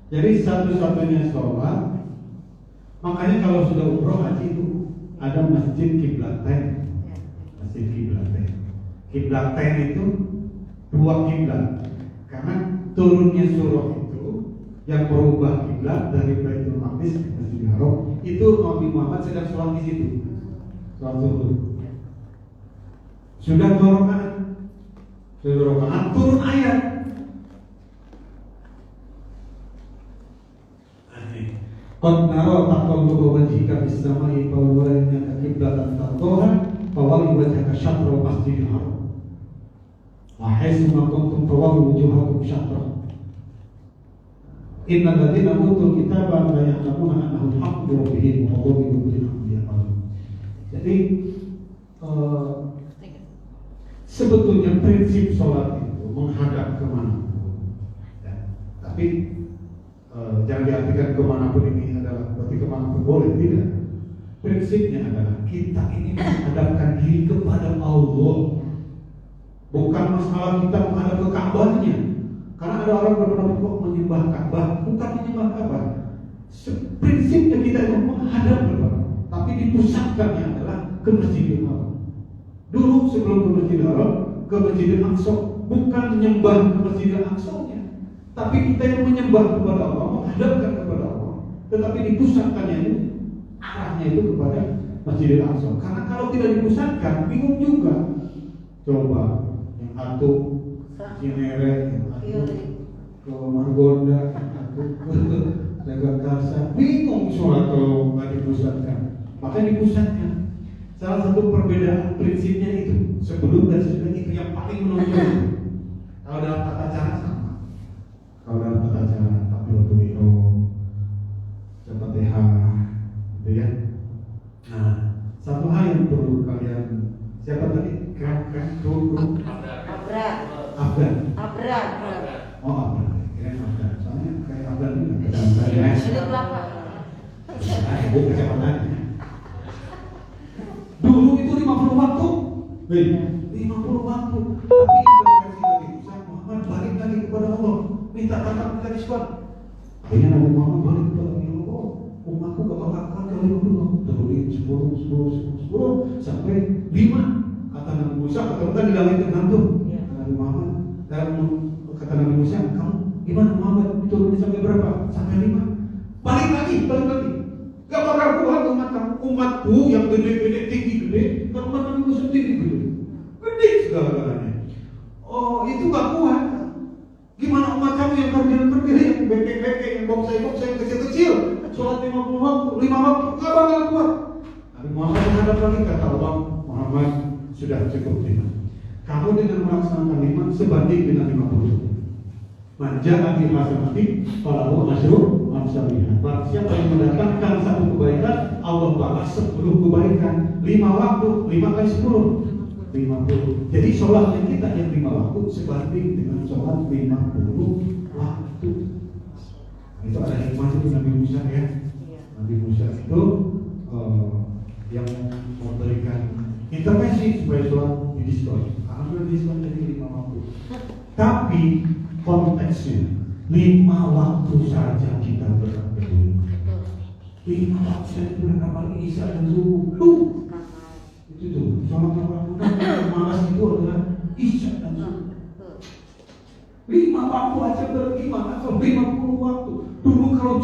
jadi satu-satunya sholat. Makanya kalau sudah umroh haji itu ada masjid kiblatain. Masjid kiblatain. Kiblatain itu dua kiblat. Karena turunnya surah itu yang berubah kiblat dari Baitul Maqdis ke Masjidil Haram itu Nabi Muhammad sedang sholat di situ. Sholat zuhur. Sudah dua rakaat, turun ayat. Qad nara taqalluba wajhika fis samai fawwalna qiblatan tardaha fawalli wajhaka syatral masjidil haram wa haitsu ma kuntum fawallu wujuhakum syatrah innal ladzina utul kitaba la ya'lamuna annahu al-haqqu min rabbihim wa qawluhu bil haqqi ya'malun. Jadi sebetulnya prinsip sholat itu menghadap kemana ya. Tapi jangan diartikan kemanapun ini adalah berarti kemanapun boleh, tidak. prinsipnya adalah kita ini menghadapkan diri kepada Allah. Bukan masalah kita menghadap ke Ka'bahnya. Karena ada orang berpendapat kok menyembah Ka'bah, bukan menyembah Ka'bah. Prinsipnya kita itu menghadap kepada Allah, tapi dipusatkannya adalah ke Masjidil Haram. Dulu sebelum ke Masjidil Haram, ke Masjidil Aqsa, bukan menyembah ke Masjidil Aqsa-nya, tapi kita itu menyembah kepada Allah, menghadapkan kepada Allah, tetapi dipusatkannya itu arahnya itu kepada Masjidil Aqsa. Karena kalau tidak dipusatkan, bingung juga. Coba yang satu Cinere, yang satu ke Margonda, yang satu ke Jakarta, bingung sholat kalau nggak dipusatkan. Makanya dipusatkan. Salah satu perbedaan prinsipnya itu sebelum dan sesudah itu yang paling menonjol. Kalau dalam tata cara sama. Kalau dalam tata cara takbiratul ihram, Fatihah, gitu ya. Nah, satu hal yang perlu kalian, siapa tadi? Abrar. Oh, Abrar. Keren Abrar. Soalnya kayak Abrar juga kecamatan ya. Ibu kecamatannya. Dulu itu 50 waktu. 50 waktu. Tapi intervensi Nabi Musa, Muhammad balik lagi kepada Allah. Minta minta diskon. Akhirnya Nabi Muhammad balik kepada Allah. Umatku gak bakal kali 50. Turunin 10 sampai 5. Kata Nabi Musa, kata di langit tergantung. Nabi Muhammad, kata Nabi Musa, kamu gimana Muhammad? Diturunin sampai berapa? Sampai 5. Balik lagi. Gak bakal kuat umatku yang gede-gede, tinggi-gede. Kalau umat Nabi Musa gede segala-galanya. Oh, itu gak kuat. Gimana umat kamu yang kerdil-kerdil, yang beke-beke, yang boksai-boksai, yang kecil-kecil, sholat 50 waktu, 5 waktu, gak bakal kuat. Nabi Muhammad menghadap lagi, kata Allah, Muhammad sudah cukup 5. Kamu dengan melaksanakan 5 sebanding dengan 50. Manja'ah bil hasanati falahu asyru amsalihha. Barang siapa yang mendatangkan satu kebaikan, Allah balas 10 kebaikan. 5 waktu, 5 kali 10, 50. Jadi sholatnya kita yang 5 waktu sebanding dengan sholat 50 waktu. Itu ada hikmah itu Nabi Musa ya. Nabi Musa itu yang memberikan intervensi supaya sholat didiskon. Alhamdulillah didiskon jadi 5 waktu. Tapi konteksnya 5 waktu saja kita berangkat. 5 waktu saja berangkat pagi, isya dan subuh. Itu tuh sholat malas itu adalah isya dan subuh. 5 waktu aja bagaimana kalau 50 waktu. Dulu kalau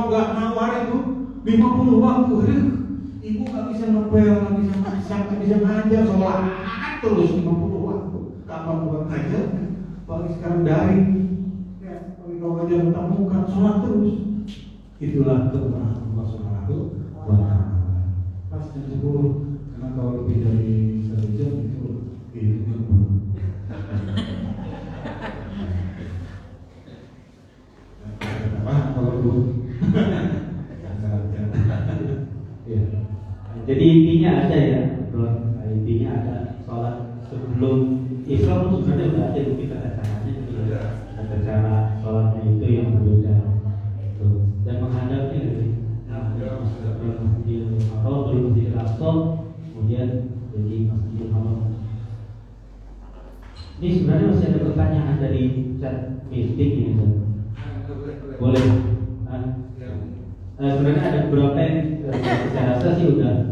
nggak nawar itu 50 waktu. Ibu nggak bisa ngepel, nggak bisa masak, nggak bisa ngajar, sholat terus 50 waktu. Kapan buat ngajar? Paling sekarang daring. Ya, paling kalau ngajar tetap muka, sholat terus. Itulah kebenaran Allah Subhanahu wa Ta'ala. Pas jam 10, karena kalau lebih dari 1 jam itu dulu. Kalau dulu. Ya. Jadi intinya ada ya, bro. Intinya ada sholat sebelum Islam itu sebenarnya udah ada tapi tata caranya itu ya. Tata cara sholatnya itu yang berbeda. Dan menghadapnya dari Masjidil Haram, belum Masjidil Aqsa, kemudian jadi Masjidil Haram. Ini sebenarnya masih ada pertanyaan dari chat meeting ini, boleh? Sebenarnya ada beberapa yang saya rasa sih udah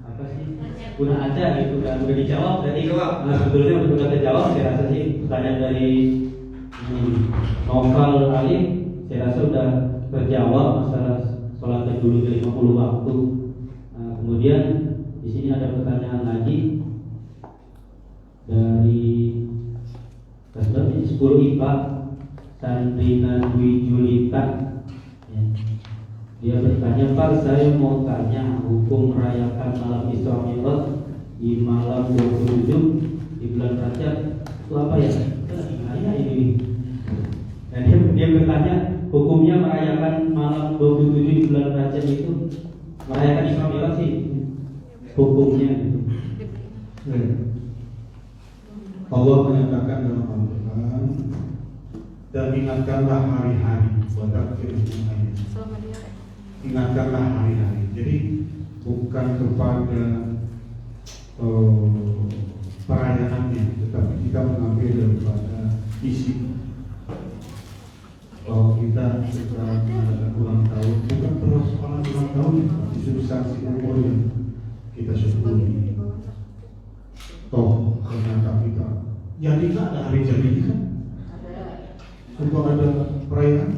apa sih? Udah ada gitu kan, udah dijawab dari sebetulnya udah terjawab. Saya rasa sih pertanyaan dari Novel Alim, saya rasa udah terjawab masalah sholatnya dulu dari 50 waktu. Kemudian di sini ada pertanyaan lagi dari kelas 10 IPA Sandrina Dwi Julita. Dia bertanya, Pak, saya mau tanya hukum merayakan malam Isra Mi'raj di malam 27 di bulan Rajab itu apa ya? Saya ini. Dan dia bertanya, hukumnya merayakan malam 27 di bulan Rajab itu merayakan Isra Mi'raj sih hukumnya gitu. Allah menyatakan dalam Al-Quran, dan ingatkanlah hari-hari, wadakir ingatkanlah hari-hari. Jadi bukan kepada perayaannya, tetapi kita mengambil daripada isi. Bahwa kita sedang mengadakan ulang tahun, bukan persoalan ulang tahun, tapi substansi umur yang kita syukuri. Toh ternyata kita jadi nggak ada hari jadi kan? Untuk ada perayaan,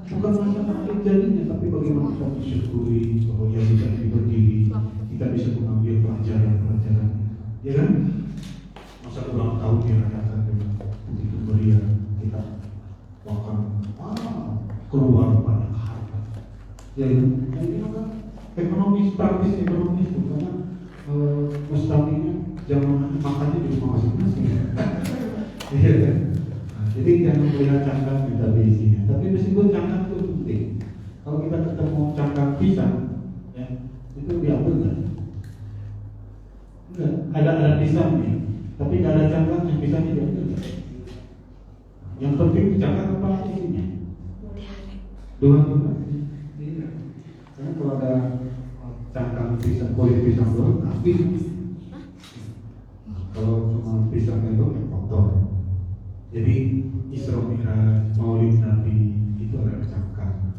bukan masalah hari jadinya, tapi bagaimana kita mensyukuri bahwa ya kita ini berdiri, kita bisa mengambil pelajaran-pelajaran, ya kan? Masa ulang tahun dirayakan dengan begitu meriah, kita bahkan keluar banyak harta. Ya ini maka ekonomis, praktis ekonomis itu karena mustaminya jamaah makannya di rumah masing-masing. Iya kan? Jadi jangan melihat cangkang kita di isinya. Tapi meskipun cangkang itu penting. Kalau kita ketemu cangkang pisang, ya, itu diambil nggak? Enggak. Ada pisangnya, tapi nggak ada cangkangnya, pisangnya diambil nggak? Yang penting cangkang apa isinya? Dua-dua. Iya. Karena kalau ada cangkang pisang, kulit pisang doang, habis. Kalau cuma pisangnya doang, kotor. Jadi Isra Mi'raj, Maulid Nabi itu adalah cangkang.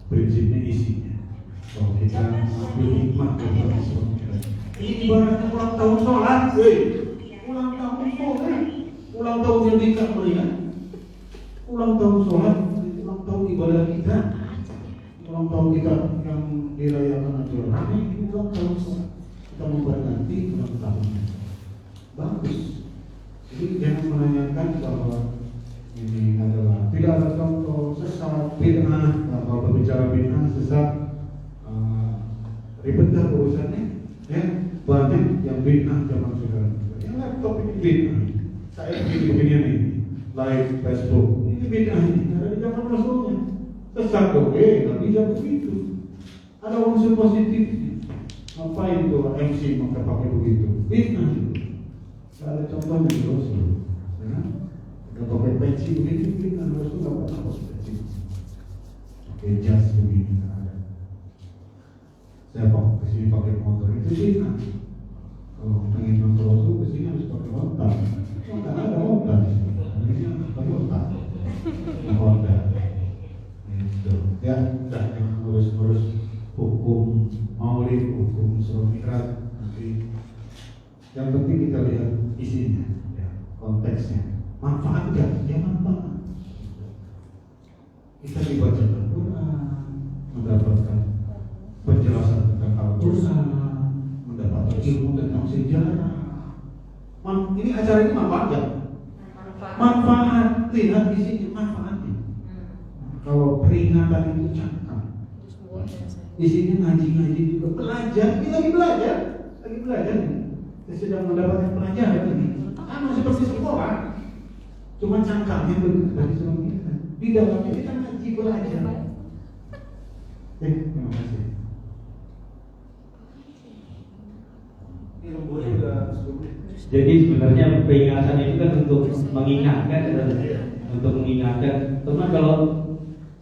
Prinsipnya isinya. Kalau kita ambil hikmah dari Isra Mi'raj. Ini ibaratnya ulang tahun sholat, ulang tahun sholat, ulang tahun yang kita melihat, ulang tahun sholat, ulang tahun ibadah kita, ulang tahun kita yang dirayakan aja ramai, ulang tahun sholat. Kita memperingati ulang tahunnya. Bagus. Jadi jangan menanyakan bahwa ini adalah tidak ada contoh sesat bid'ah, kalau berbicara bid'ah sesat ribet dah urusannya, ya banyak yang bid'ah zaman sekarang. Yang laptop ini bid'ah, saya begini ini, live Facebook ini bid'ah ini ada di zaman Rasulnya. Sesat dong, nggak bisa begitu. Ada unsur positifnya. Ngapain tuh MC maka pakai begitu? Bid'ah itu. Ada contohnya di Rasul, ya, udah pakai peci begini, kan Rasul nggak pernah pakai peci, pakai jas begini nggak ada. Saya pakai kesini pakai motor itu sih, kan? Kalau pengen nonton Rasul kesini harus pakai Honda, nggak ada Honda, ini pakai Honda, Honda. Itu, ya, jangan ngurus-ngurus hukum Maulid, hukum Isra Mi'raj, nanti. Yang penting kita lihat isinya, ya, konteksnya, manfaatkan, ya manfaat. Kita dibaca Al-Quran, mendapatkan penjelasan tentang Al-Quran, mendapatkan ilmu tentang sejarah. Ini acara ini manfaat ya? Manfaat, lihat isinya manfaatnya. Kalau peringatan itu cangkang, isinya ngaji-ngaji juga, belajar, ini lagi belajar. Saya sedang mendapatkan pelajaran ini. Seperti sekolah, cuma cangkangnya dari semua kita. Di dalamnya kita ngaji belajar. Terima kasih. Jadi sebenarnya peringatan itu kan untuk mengingatkan, Teman kalau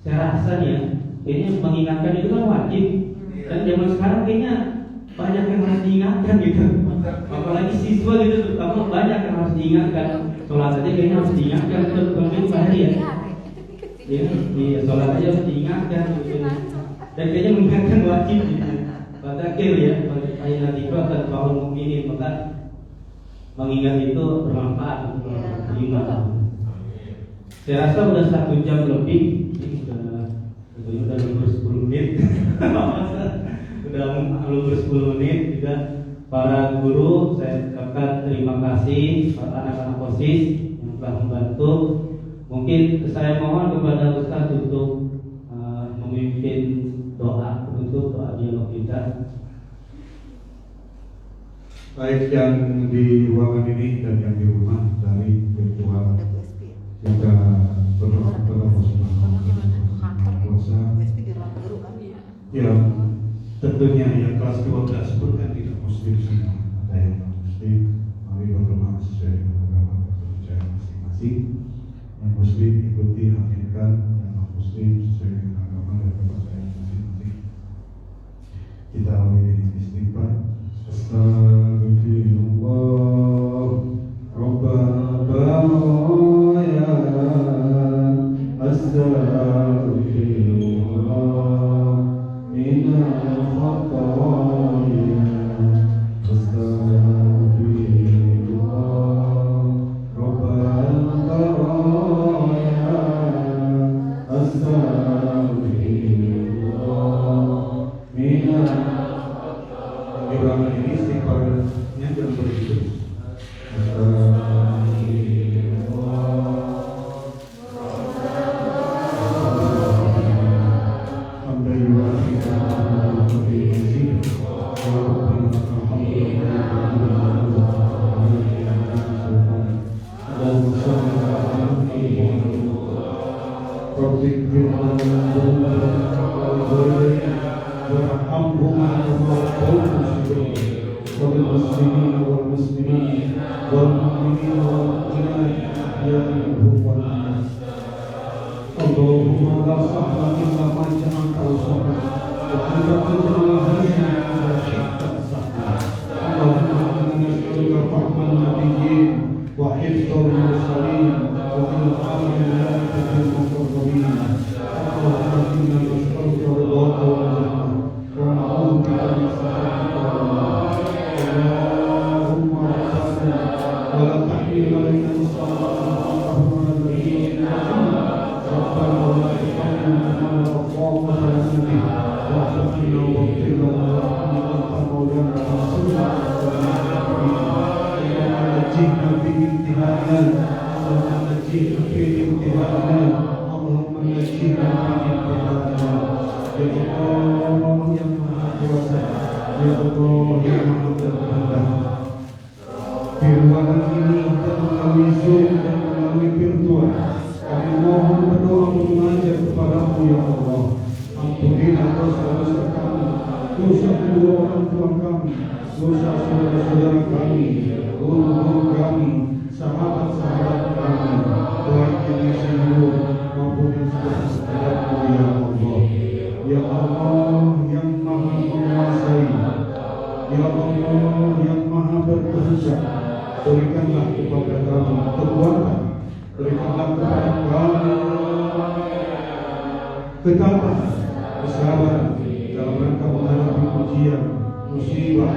saya rasa nih ya, kayaknya mengingatkan itu kan wajib. Dan zaman sekarang kayaknya banyak yang harus diingatkan gitu. Apalagi siswa gitu, terutama banyak yang harus diingatkan. Sholat aja kayaknya harus diingatkan, mungkin bahari ya. Iya, sholat aja harus diingatkan gitu. Dan kayaknya mengingatkan wajib gitu. Fadzakir ya, ayat itu akan selalu mukminin, maka mengingat itu bermanfaat untuk beriman. Saya rasa udah 1 jam lebih, ini udah lebih 10 menit. Udah lebih 10 menit juga. Para guru, saya ucapkan terima kasih para anak-anak OSIS yang telah membantu. Mungkin saya mohon kepada Ustaz untuk memimpin doa penutup, doa dialog kita. Baik yang di ruangan ini dan yang di rumah dari virtual, kita berdoa kepada Allah Subhanahu wa Ta'ala yang tentunya yang kelas 12 pun kan tidak muslim semua, ada yang non muslim. Mari berdoa sesuai dengan agama dan kepercayaan masing-masing. Yang muslim ikuti, aminkan. Yang non muslim sesuai dengan agama dan kepercayaan masing-masing. والمسلمين والمسلمات والمؤمنين والمؤمنات أحياء والأموات اللهم لا سهل إلا ما جعلته سهلا وأنت تجعل الحزن إذا شئت سهلا اللهم إنا نسألك فهم النبيين وحفظ المرسلين وإلقاء الملائكة المقربين اللهم إنا نسألك رضاك والجنة ونعوذ بك من سخطك والنار اللهم ربنا ولا تحمل علينا إصرا كما الذين ربنا ولا تحملنا ما لا طاقة لنا به واعف عنا واغفر لنا وارحمنا أنت مولانا فانصرنا نجينا في امتحانات اللهم نجينا في امتحانات اللهم نجينا في امتحانات يا الله yang maha kuasa ya Allah yang maha terkehendak firman ini dan melalui Zoom dan melalui virtual kami mohon berdoa mengajak kepadamu ya Allah ampunilah dosa-dosa kami dosa kedua orang tua kami dosa saudara-saudara kami guru-guru kami sahabat-sahabat kami baik yang sembuh maupun yang sudah sekedar ya Allah ya Allah yang maha menguasai ya Allah yang maha berkuasa berikanlah kepada kami kekuatan berikanlah kepada kami ketabahan kesabaran dalam rangka menghadapi ujian musibah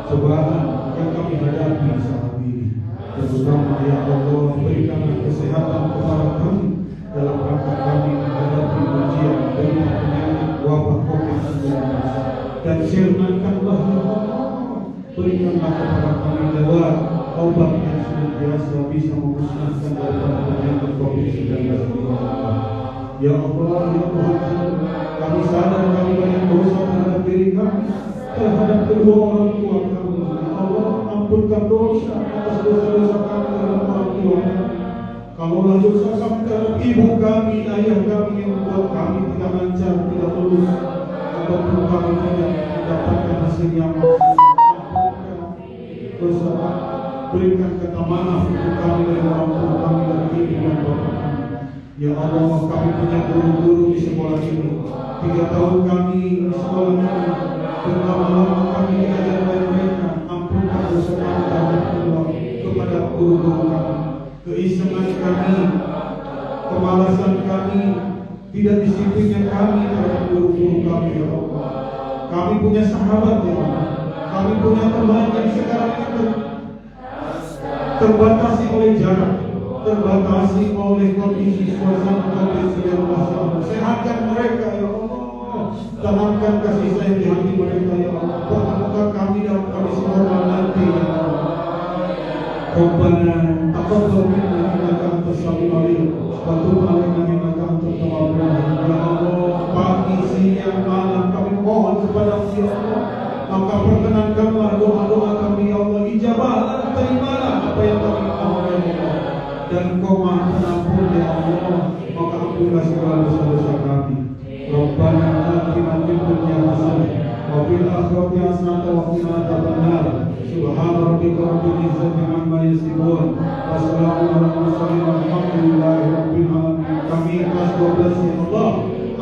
cobaan yang kami hadapi saat ini terutama ya Allah berikanlah kesehatan kepada kami dalam rangka kami menghadapi ujian dari penyakit wabah COVID-19 dan firman-Kanlah ya Allah berikanlah kepada kami lewat obat yang senantiasa bisa memusnahkan daripada penyakit COVID-19 ini ya Allah ya Tuhan kami sadar kami banyak dosa terhadap diri kami terhadap kedua orang tua kami ya Allah ampunkan dosa atas dosa-dosa kami terhadap orang tua kami kalaulah dosa kami terhadap ibu kami ayah kami yang membuat kami tidak lancar tidak lulus ataupun kami tidak mendapatkan hasil yang dosa kami berikan ketamanan untuk kami dan orang tua kami dan ibu dan bapak kami ya Allah kami punya guru-guru di sekolah ini 3 tahun kami di sekolah ini berlama-lama kami diajar oleh mereka ampunkan dosa kami terhadap Allah kepada guru-guru kami keisengan kami kemalasan kami tidak disiplinnya kami terhadap guru-guru kami ya Allah kami punya sahabat ya Allah kami punya teman yang sekarang itu terbatasi oleh jarak terbatasi oleh kondisi suasana COVID-19 sehatkan mereka ya Allah tanamkan kasih sayang di hati mereka ya Allah pertemukan kami dalam kondisi normal nanti ya Allah Rabbana taqabbal minna innaka antas samiul alim wa tub alaina innaka antat tawwabur rahim ya Allah pagi siang malam kami mohon kepada-Mu ya Allah maka perkenankanlah doa-doa kami ya Allah ijabahlah terimalah apa yang kami mohon ya Allah dan Engkau Maha Pengampun ya Allah maka ampunlah segala dosa-dosa kami Rabbana atina fid dunya hasanah wa fil akhirati hasanah wa qina adzabannar subhana rabbika rabbil izzati amma yasifun wa salamun alal mursalin walhamdulillahi rabbil alamin kami kelas 12 ya Allah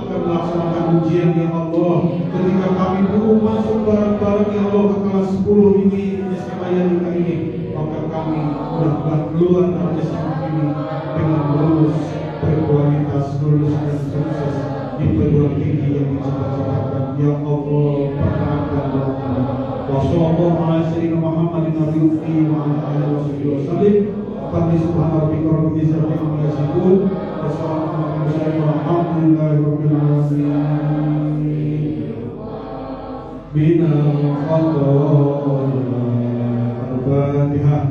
akan melaksanakan ujian ya Allah ketika kami belum masuk bareng-bareng ya Allah ke kelas 10 ini SMA Yadika ini maka kami mudah-mudahan keluar dari SMA ini dengan lulus berkualitas lulus dan sukses di perguruan tinggi yang dicita-citakan ya Allah perkenankan doa kami wa sallallahu ala sayyidina Muhammadin nabiyyi wa ala alihi wasallam Fadli subhana rabbika rabbil izzati amma yasifun wa salamun alal mursalin walhamdulillahi rabbil alamin bina al-Fatihah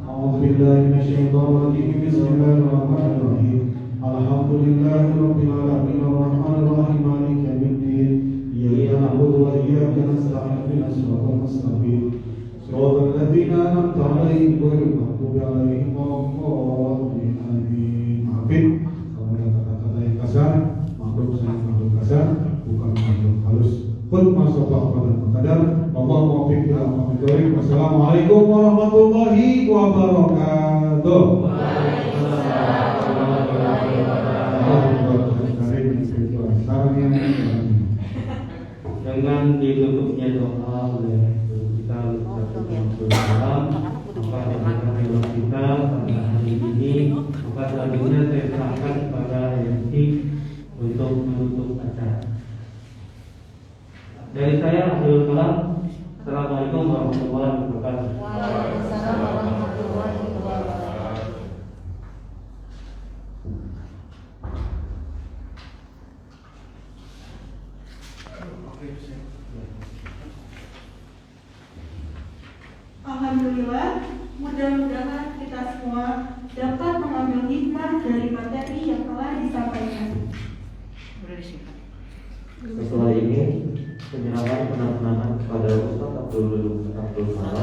a'udzu billahi minasyaitonir rajim bismillahirrahmanirrahim alhamdulillahi rabbil alamin arrahmanir rahim maliki yaumiddin iyyaka na'budu wa iyyaka nasta'in ihdinas siratal mustaqim siratal ladzina an'amta 'alaihim ghairil maghdubi 'alaihim waladdallin amin maafin kalau ada kata-kata yang kasar makhluk saya makhluk kasar bukan makhluk halus Qul ma sata'a qadar qadar. Wallahu muwaffiq ila aqwamit thoriq. Wassalamualaikum warahmatullahi wabarakatuh. Dengan ditutupnya doa oleh kita salam, maka dengan kita pada hari ini, maka selanjutnya saya serahkan kepada MC untuk menutup acara. Dari saya Abdul Kalam. Assalamualaikum warahmatullahi wabarakatuh. Waalaikumsalam warahmatullahi wabarakatuh. Alhamdulillah, mudah-mudahan kita semua dapat mengambil hikmah dari materi yang telah disampaikan. Setelah ini penyerahan penanganan kepada Ustaz Abdul Salam